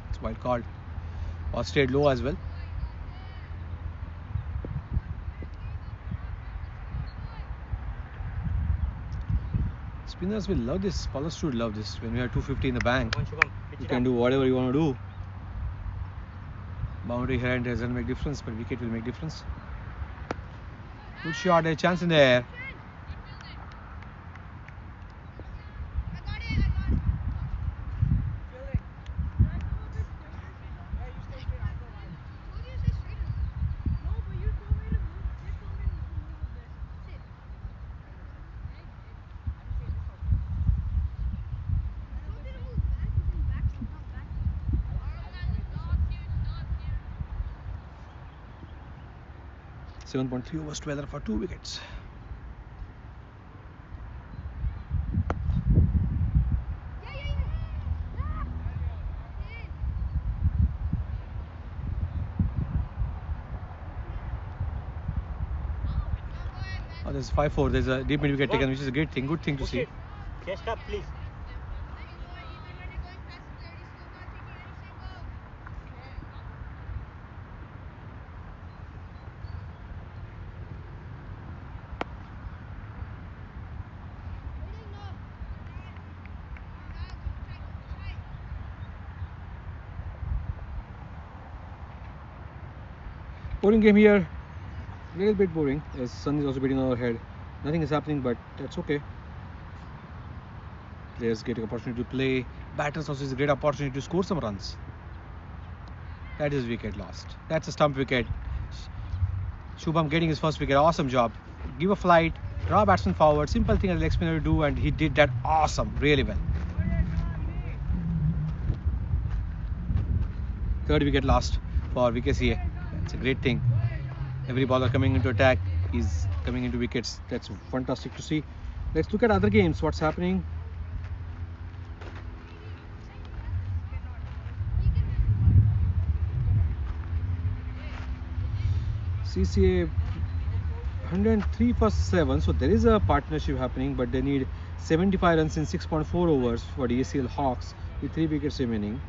It's wild card. Ball stayed low as well. Spinners will love this. Bowlers should love this. When we have 250 in the bank, you can do whatever you want to do. Boundary here and there doesn't make difference, but wicket will make difference. Good shot, a chance in the air. 7.3 overs together for 2 wickets. Oh, there's 5-4. There's a deep mid wicket taken, which is a great thing. Good thing to see. Chest up, please. Boring game here. A little bit boring, as sun is also beating on our head. Nothing is happening, but that's okay. Players getting opportunity to play. Batters also is a great opportunity to score some runs. That is wicket lost. That's a stump wicket. Shubham getting his first wicket. Awesome job. Give a flight, draw batsman forward. Simple thing a leg spinner to do, and he did that awesome, really well. Third wicket lost for VKCA. It's a great thing. Every bowler coming into attack is coming into wickets. That's fantastic to see. Let's look at other games. What's happening? CCA 103 for 7. So there is a partnership happening, but they need 75 runs in 6.4 overs for the ACL Hawks with 3 wickets remaining.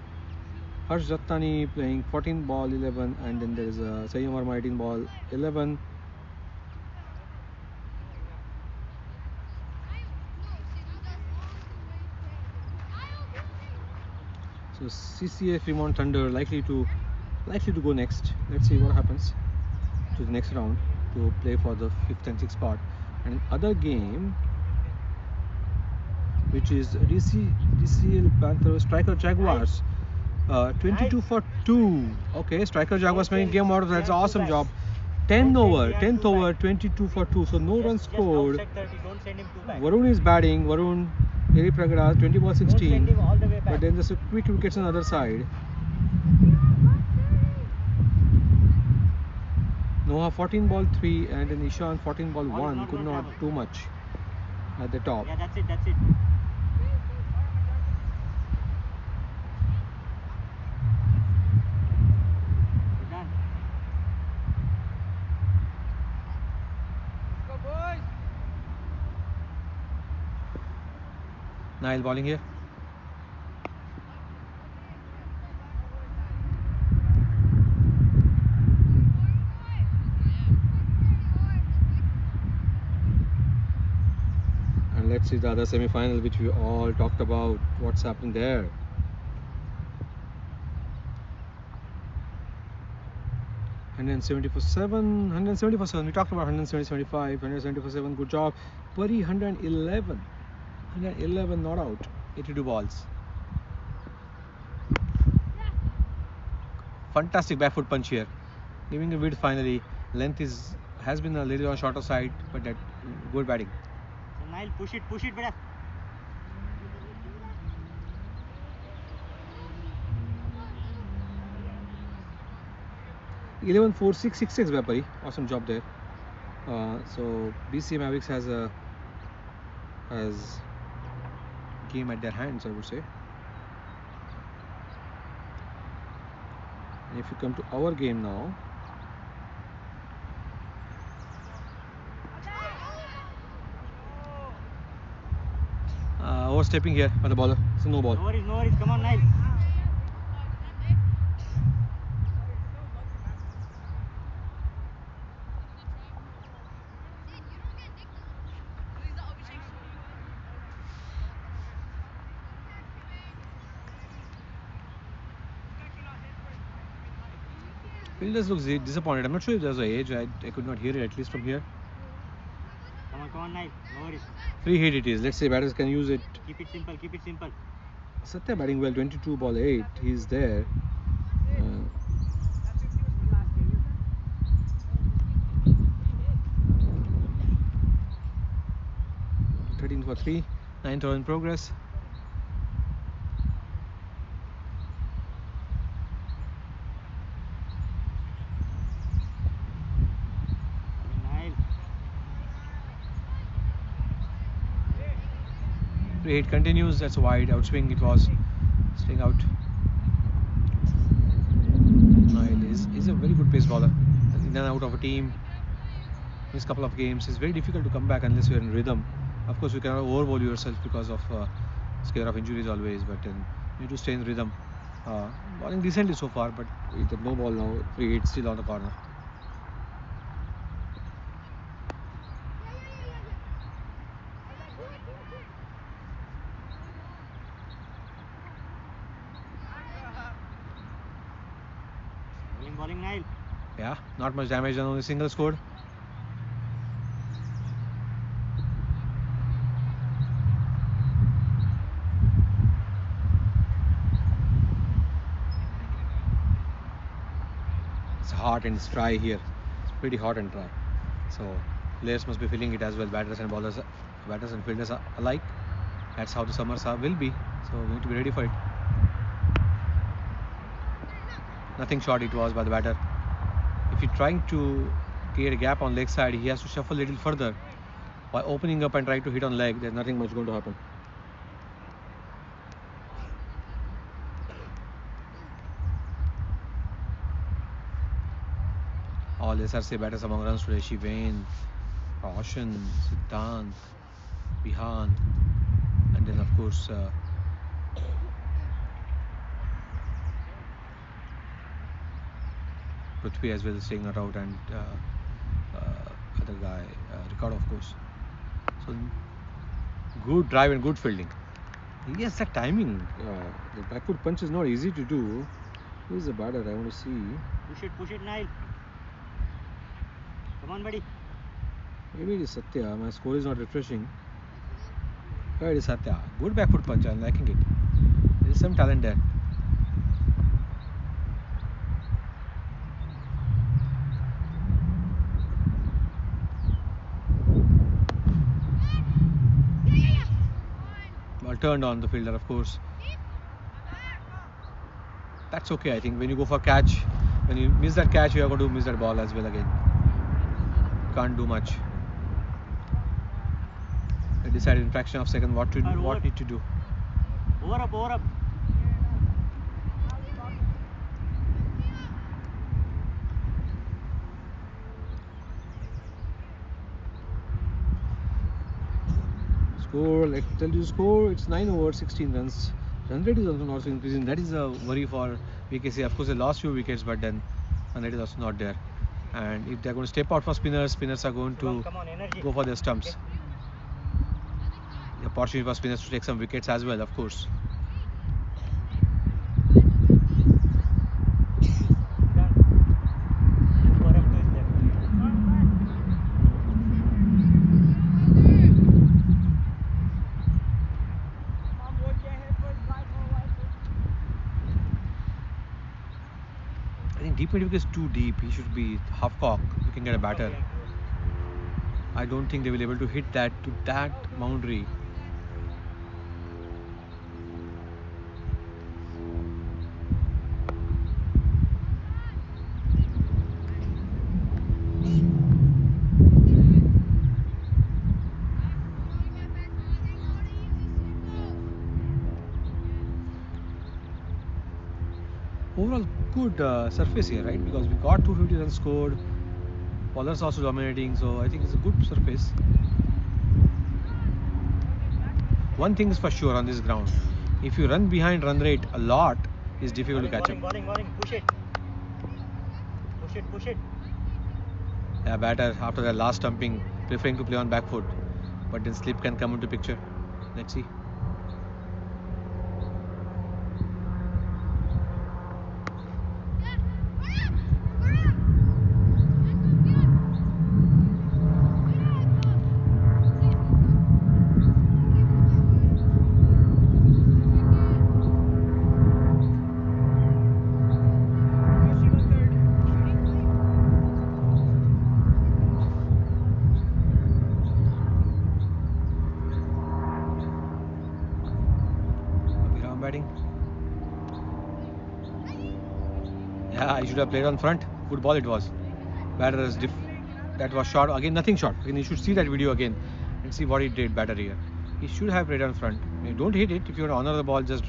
Harsh Rattani playing 14 ball 11, and then there is a Sayyam Verma 18 ball 11. So CCA Fremont Thunder likely to go next. Let's see what happens to the next round to play for the 5th and 6th spot. And other game, which is DCL Panthers Striker Jaguars. 22 for 2. Okay, Striker Jaguars making game out of that. That's an awesome job. 10th over, 22 for 2. So no runs scored. Varun is batting. Varun, Eri Pragada, 20 ball 16. But then there's a quick wickets on the other side. Noah 14 ball 3, and then Ishan 14 ball 1. Could not do much at the top. Yeah, that's it. Done. Go, boys. Nile bowling here. And let's see the other semi-final, which we all talked about. What's happening there? And 170 for 7. 170 for 7. We talked about 170, 75, 170 for 7. Good job. Puri 111. 111 not out. 82 balls. Fantastic back foot punch here. Giving a width finally. Length has been a little on shorter side, but that good batting. So Nile, push it, brother. 11-4-6-6-6 by Puri. Awesome job there. So BCA Mavericks has game at their hands, I would say. And if you come to our game now, overstepping here by the bowler. It's a no ball. No worries. Come on, Nile. Fielders looks disappointed. I'm not sure if there's an age. I could not hear it, at least from here. Come on, Nile. No worries. Free hit it is. Let's say batters can use it. Keep it simple. Satya batting well, 22 ball 8. He's there. 13 for 3. 9th over in progress. It continues. That's a wide outswing. It was staying out. Nile is a very good pace bowler. In and out of a team. Missed couple of games. It's very difficult to come back unless you're in rhythm. Of course, you cannot overbowl yourself because of scare of injuries always, but then you need to stay in rhythm. Bowling decently so far, but with the no ball now, 3-8 still on the corner. Bowling Nile. Yeah, not much damage done, only single scored. It's hot and it's dry here. It's pretty hot and dry. So players must be feeling it as well, batters and bowlers, batters and fielders alike. That's how the summers will be. So we need to be ready for it. Nothing short it was by the batter. If you're trying to create a gap on leg side, he has to shuffle a little further. By opening up and trying to hit on leg, there's nothing much going to happen. All SRCA batters among runs today: Shivain, Roshan, Siddhant, Bihan, and then of course Prithvi as well staying not out, and other guy Ricardo of course. So good drive and good fielding. Yes, that timing. The backward punch is not easy to do. Who is the batter? I want to see. Push it, Nile. Come on, buddy. Maybe it is Satya. My score is not refreshing. Yeah, it is Satya. Good back foot punch. I'm liking it. There is some talent there. Ball turned on the fielder, of course. That's okay, I think. When you go for catch, when you miss that catch, you are going to miss that ball as well again. Can't do much. I decided in fraction of a second what need to do. Over up. Score, let's tell you the score. It's 9 overs, 16 runs. Run rate is also not increasing. That is a worry for VKCA. Of course, they lost few wickets, but then run rate is also not there. And if they're going to step out for spinners are going to go for their stumps. Okay. The opportunity for spinners to take some wickets as well, of course. Deep mid wicket is too deep. He should be half cock looking at a batter. I don't think they will be able to hit that to that boundary. Overall good surface here, right? Because we got 250 runs scored. Bowlers also dominating, so I think it's a good surface. One thing is for sure on this ground: if you run behind run rate a lot, it's difficult to catch up. Bowling. Push it. Yeah, batter after their last stumping, preferring to play on back foot, but then slip can come into picture. Let's see. Batting. Yeah, he should have played on front. Good ball it was. Batter is that was short again. Nothing short. Again, you should see that video again and see what he did. Batter here. He should have played on front. You don't hit it. If you want to honor the ball, just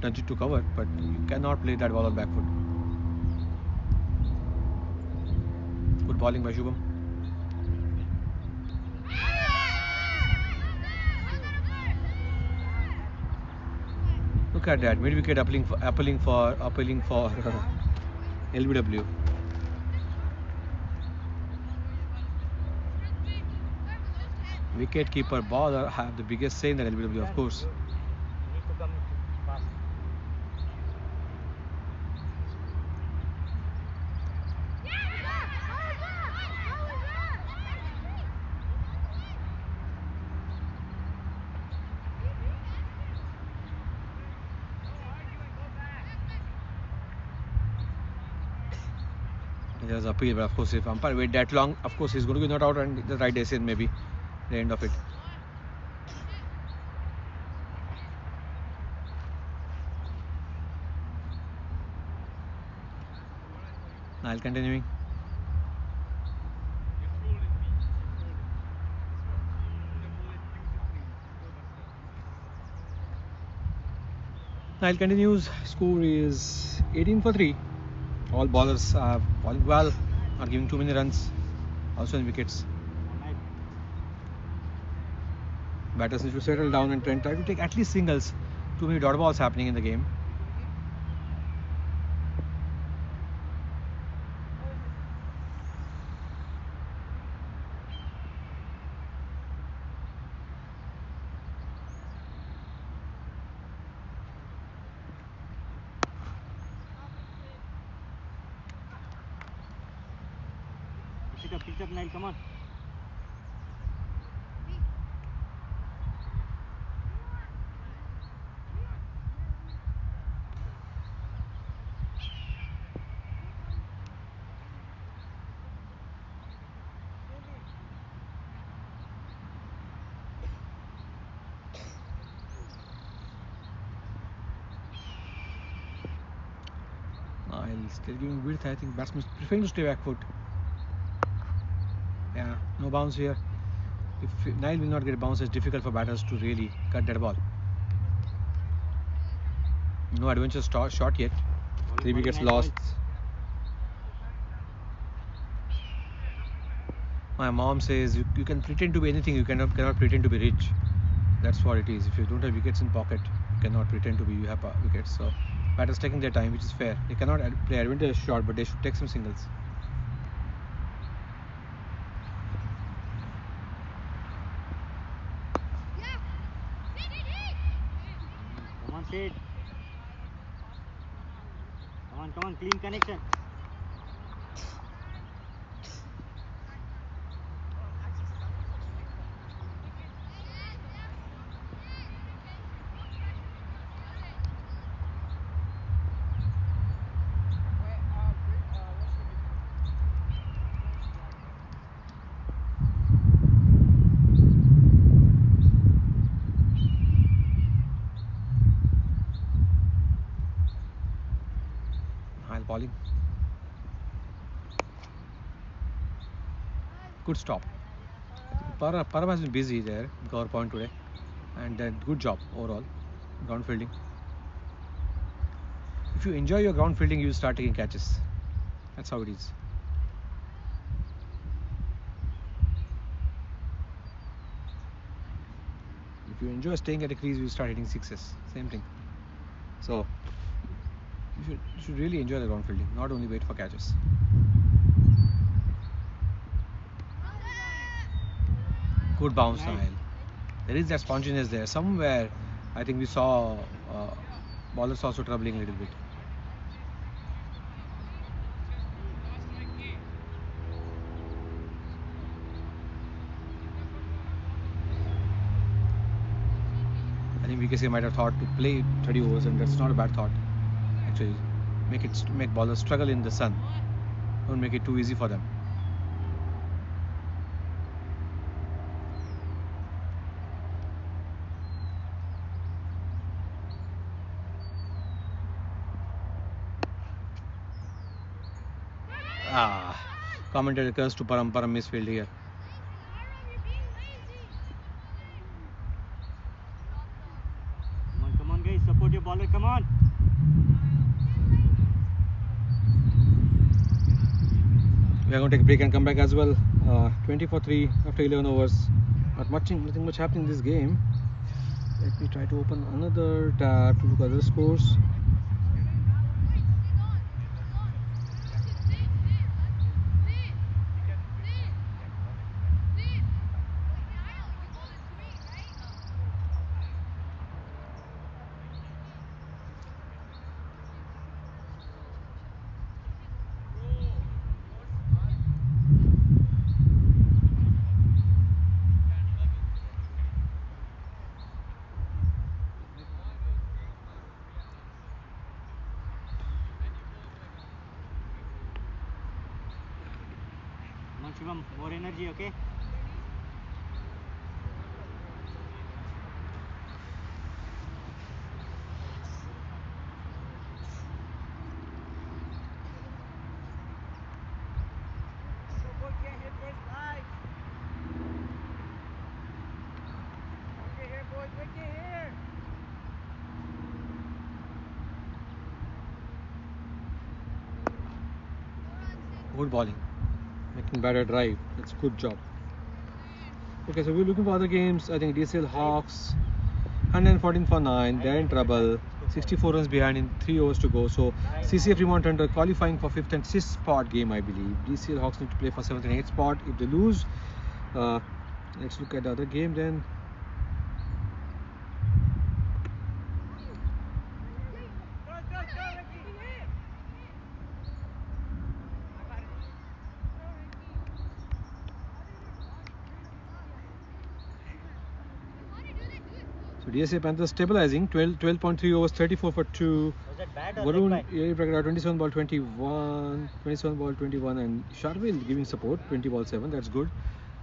nudge it to cover. But you cannot play that ball on back foot. Good bowling by Shubham. Look at that, mid wicket appealing for LBW. Wicket keeper bowler have the biggest say in the LBW, of course. You need to come fast. There's appeal, but of course, if umpire wait that long, of course he's going to be not out and the right decision maybe the end of it. Nile continuing. Nile continues. Score is 18 for 3. All bowlers are bowling well, are giving too many runs, also in wickets. Batters need to settle down and try to take at least singles. Too many dot balls happening in the game. Pick up, Nile, come on. Nile still giving width. I think batsmen preferring to stay back foot. Yeah, no bounce here. If Nile will not get a bounce, it's difficult for batters to really cut that ball. No adventure shot yet. 3 wickets lost. My mom says you can pretend to be anything, you cannot pretend to be rich. That's what it is. If you don't have wickets in pocket, you cannot pretend to be you have wickets. So batters taking their time, which is fair. They cannot play advantage shot, but they should take some singles. Come on, Sid. Come on, clean connection. Bowling. Good stop. Param has been busy there, cover point today, and good job overall, ground fielding. If you enjoy your ground fielding, you start taking catches. That's how it is. If you enjoy staying at a crease, you start hitting sixes. Same thing. So you should really enjoy the ground fielding, not only wait for catches. Good bounce, Nile. There is that sponginess there. Somewhere, I think we saw bowlers also troubling a little bit. I think VKCA might have thought to play 30 overs, and that's not a bad thought. Actually, make bowlers struggle in the sun. Don't make it too easy for them. Commentator curse to Param misfield here. support your bowler. Come on. We are going to take a break and come back as well. 20-3 after 11 overs. Nothing much happening in this game. Let me try to open another tab to look at other scores. Come on, Shivam. More energy, okay? Good bowling, making batter drive. That's a good job. Okay, so we're looking for other games. I think DCL Hawks 114 for 9. They're in trouble. 64 runs behind in 3 overs to go. So CCF Fremont under qualifying for 5th and 6th spot game, I believe. DCL Hawks need to play for 7th and 8th spot. If they lose, let's look at the other game then. So DSA Panthers stabilizing 12.3 overs, 34 for 2. Was that bad or Varun leg by? 27 ball 21, 27 ball 21, and Sharvil giving support 20 ball 7. That's good.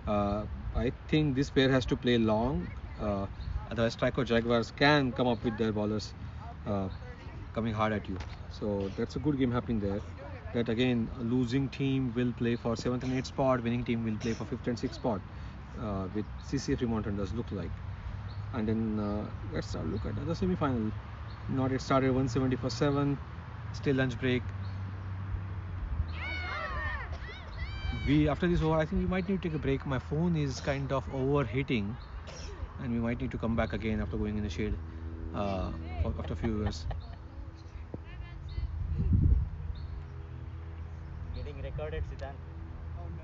I think this pair has to play long. Otherwise, Trico Jaguars can come up with their bowlers coming hard at you. So that's a good game happening there. That again, a losing team will play for 7th and 8th spot. Winning team will play for 5th and 6th spot. With CCF Fremont does look like. And then let's start look at the semi-final. Not it started 170 for 7. Still lunch break. After this over, I think we might need to take a break. My phone is kind of overheating, and we might need to come back again after going in the shade after a few years. Getting recorded, Siddhan. Oh no.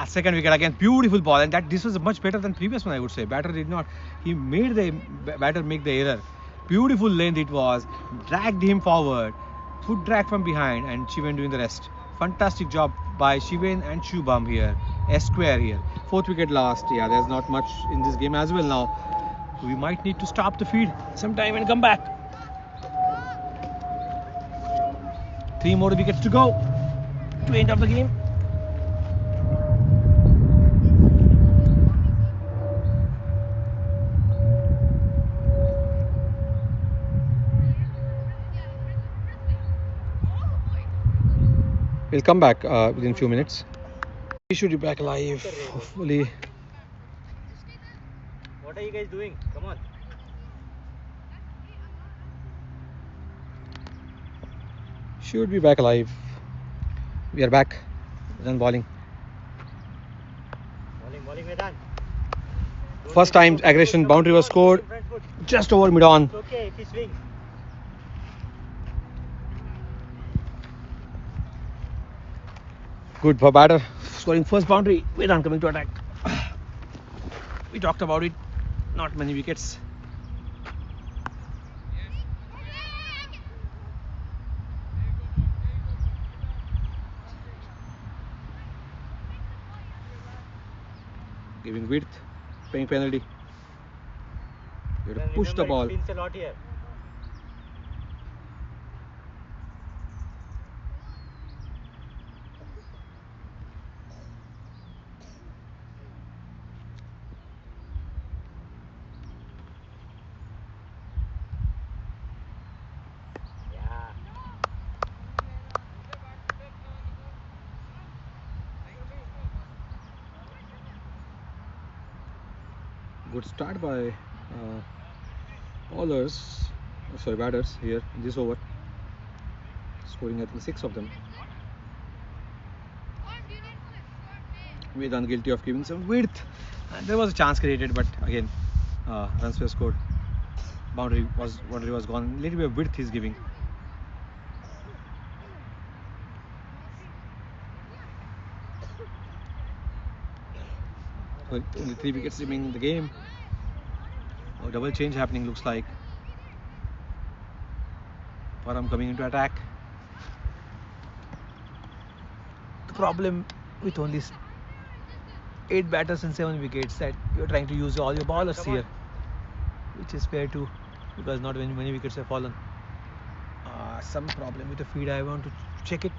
Second wicket again, beautiful ball, and this was much better than previous one, I would say. Batter did not. He made the batter make the error. Beautiful length it was. Dragged him forward. Foot drag from behind, and Shiven doing the rest. Fantastic job by Shiven and Shubham here. S square here. 4th wicket last. Yeah, there's not much in this game as well now. We might need to stop the feed sometime and come back. 3 more wickets to go to end of the game. We'll come back within a few minutes. We should be back live, hopefully. What are you guys doing? Come on. Should be back live. We are back. Done bowling. Bowling, Vedan. First time aggression boundary was scored just over mid on. It's okay if he swings. Good for batter. Scoring first boundary. Vedan coming to attack. We talked about it. Not many wickets. Giving width, paying penalty. You have to push the ball. It spins a lot here. good start by batters here in this over, scoring I think 6 of them. Vedan guilty of giving some width, and there was a chance created, but again runs were scored. Boundary was gone. Little bit of width he's giving. Only 3 wickets remaining in the game. A double change happening looks like. Param coming into attack. The problem with only 8 batters and 7 wickets that you're trying to use all your bowlers here, which is fair too, because not many wickets have fallen. Some problem with the feed. I want to check it.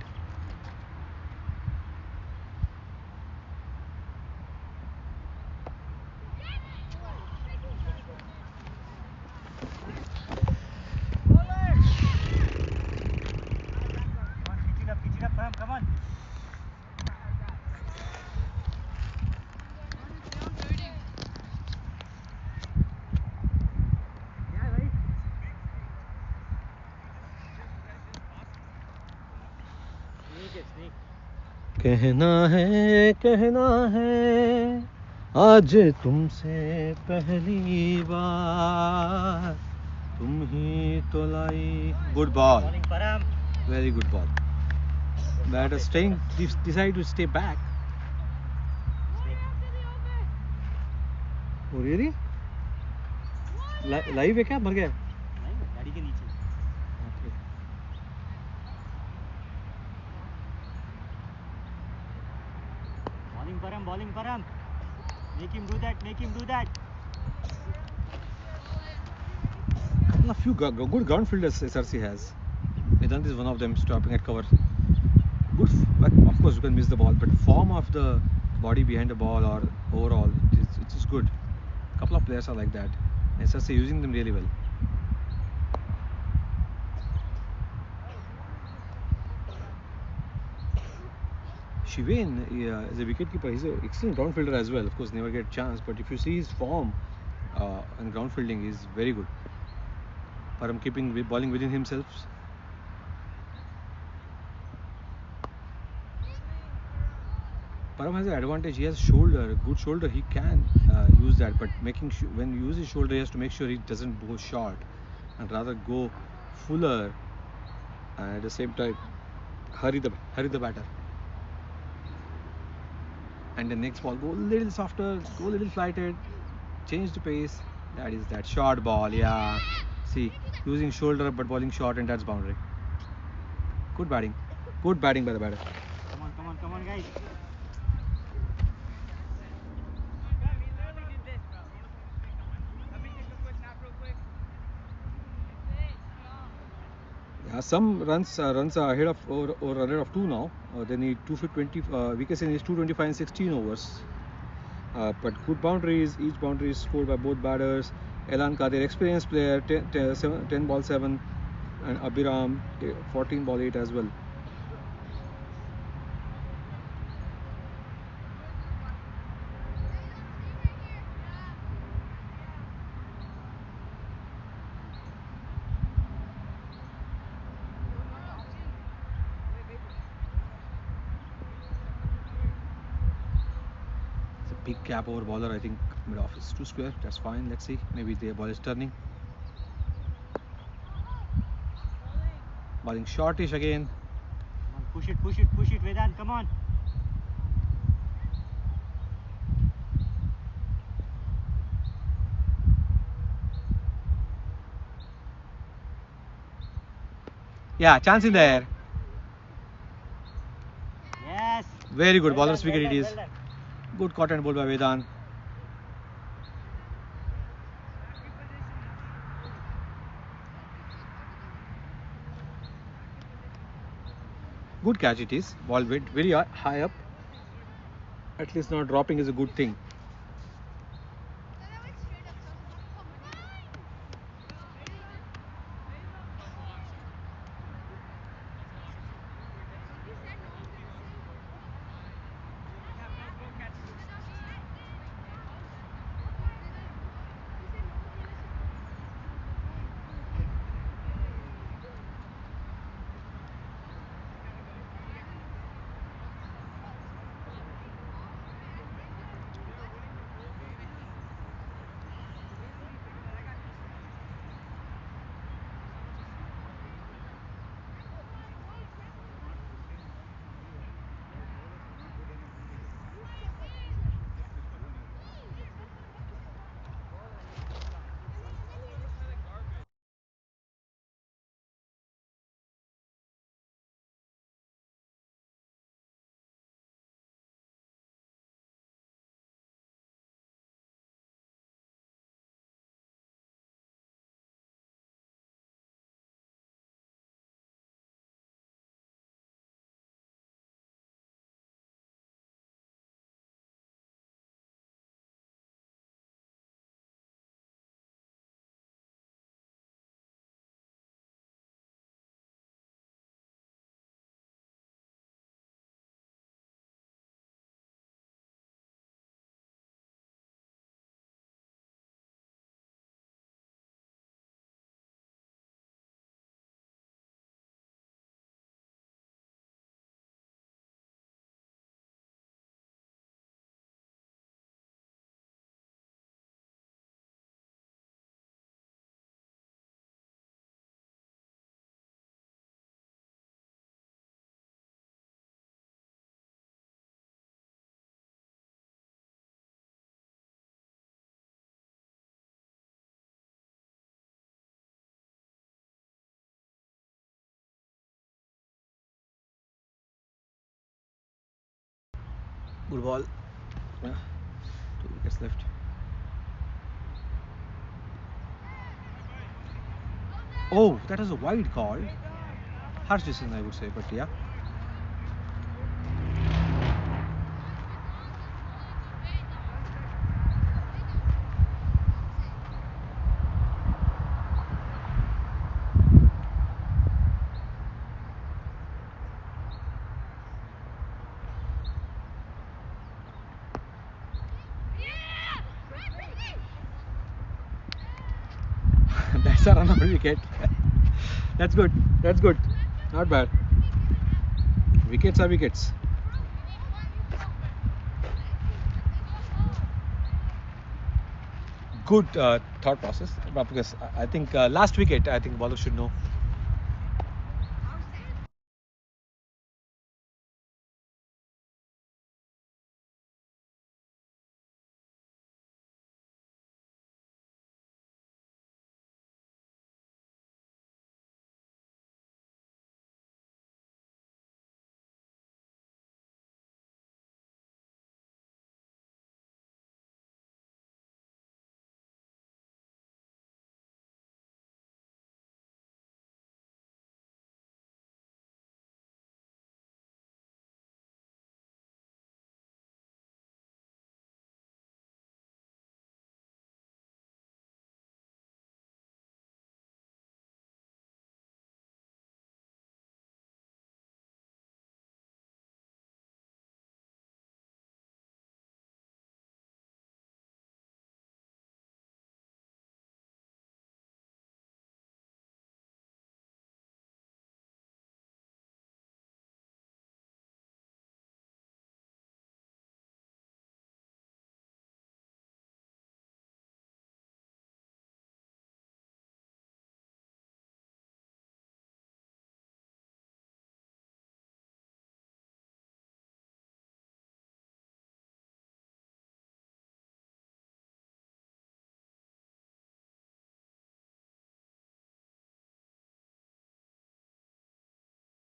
Come on. कहना है आज तुमसे पहली बार तुम ही तो लाई. Good ball. Very good ball. Batter decide to stay back. Oh really? Live है क्या? मर गया? गाड़ी के नीचे. Bowling Param. Make him do that. A few good ground fielders SRC has. Vedant is one of them, stopping at cover. Good, but of course you can miss the ball, but form of the body behind the ball or overall, it is good. A couple of players are like that. SRC using them really well. Shivain is a wicketkeeper. He's an excellent ground fielder as well. Of course, never get chance, but if you see his form and ground fielding, is very good. Param keeping bowling within himself. Param has an advantage. He has shoulder, good shoulder. He can use that, but when you use his shoulder, he has to make sure he doesn't go short and rather go fuller, and at the same time hurry the batter. And the next ball, go a little softer, go a little flighted, change the pace. That is that short ball. Yeah, see, using shoulder but bowling short, and that's boundary. Good batting by the batter. Come on, guys. Yeah, some runs are ahead of or ahead of 2 now. They need 220. VKCA needs 225 and 16 overs. But good boundaries. Each boundary is scored by both batters. Elan Kadir, experienced player, 10 ball 7, and Abhiram 14 ball 8 as well. Big gap over bowler, I think mid off is 2 square. That's fine. Let's see. Maybe the ball is turning. Bowling shortish again. Push it, Vedant. Come on. Yeah, chance in there. Yes. Very good. Bowler's wicket it is. Well done. Good caught and ball by Vedant. Good catch it is. Ball went very high up. At least not dropping is a good thing. Good ball. 2 wickets left. Oh, that is a wide call. Harsh decision, I would say, but yeah. That's a run-out wicket. That's good. That's good. Not bad. Wickets are wickets. Good thought process, because I think last wicket, I think bowler should know.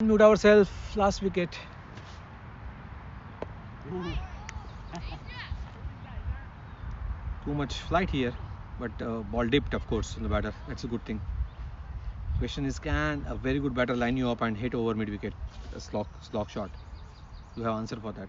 Moved ourselves last wicket. Too much flight here, but ball dipped, of course, in the batter. That's a good thing. Question is, can a very good batter line you up and hit over mid wicket? A slog shot. You have answer for that.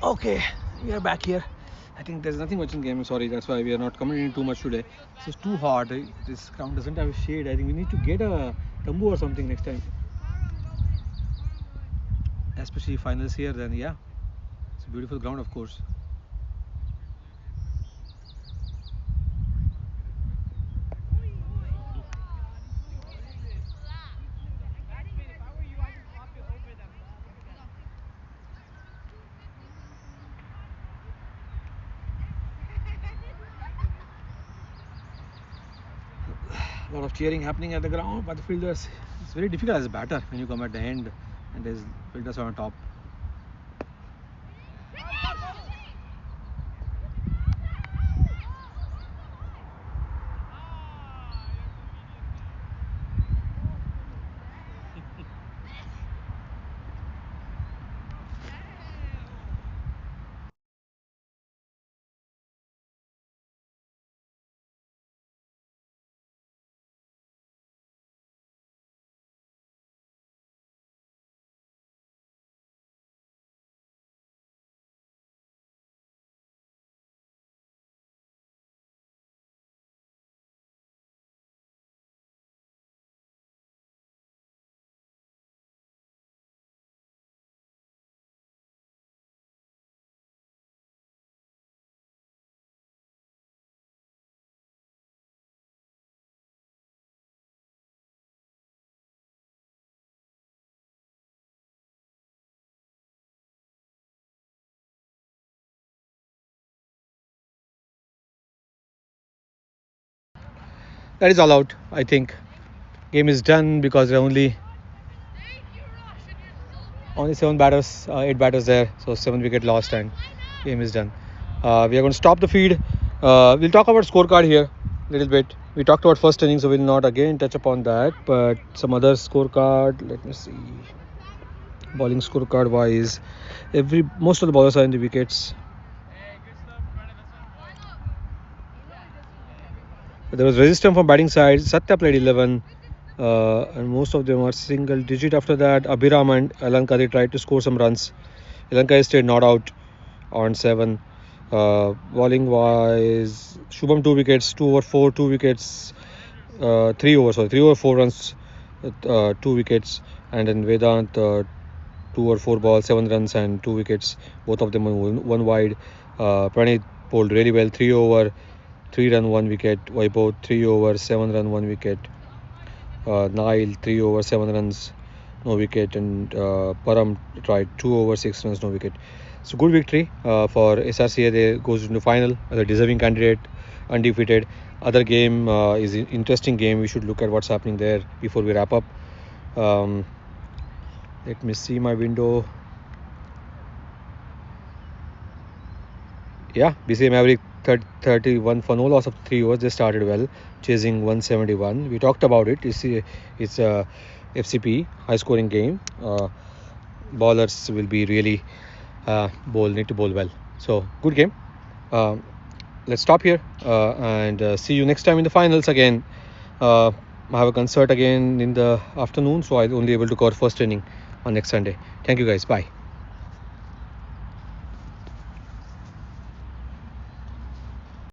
Okay, we are back here. I think there's nothing much in game. Sorry, that's why we are not commenting too much today. It's too hot. This ground doesn't have a shade. I think we need to get a tambu or something next time. Especially finals here, then yeah, it's a beautiful ground, of course. A lot of cheering happening at the ground by the fielders. It's very difficult as a batter when you come at the end and there's fielders on top. That is all out, I think. Game is done because there are only 7 batters, 8 batters there, so 7 wicket lost and game is done. We are going to stop the feed. We'll talk about scorecard here a little bit. We talked about first inning, so we'll not again touch upon that, but some other scorecard. Let me see. Bowling scorecard wise, most of the bowlers are in the wickets. There was resistance from batting side. Satya played 11. And most of them are single digit. After that, Abhiram and Alanka, they tried to score some runs. Alanka stayed not out on 7. Bowling wise, Shubham 2 wickets, 2 over 4, 2 wickets, 3 over 4 runs, 2 wickets, and then Vedant 2 over 4 balls, 7 runs and 2 wickets. Both of them on one wide. Pranit bowled really well, 3 over, 3 run, 1 wicket. Vaibhav 3 over, 7 run, 1 wicket. Nile 3 over 7 runs, no wicket, and Param tried 2 over 6 runs, no wicket. So good victory for SRCA. They goes into final as a deserving candidate, undefeated. Other game is an interesting game. We should look at what's happening there before we wrap up. Let me see my window. Yeah, BCA Maverick 31 for no loss of 3 overs. They started well, chasing 171. We talked about it. You see, it's a FCP, high scoring game. Bowlers will be really need to bowl well. So good game. Let's stop here and see you next time in the finals again. I have a concert again in the afternoon, so I'll only able to cover first inning on next Sunday. Thank you guys. Bye.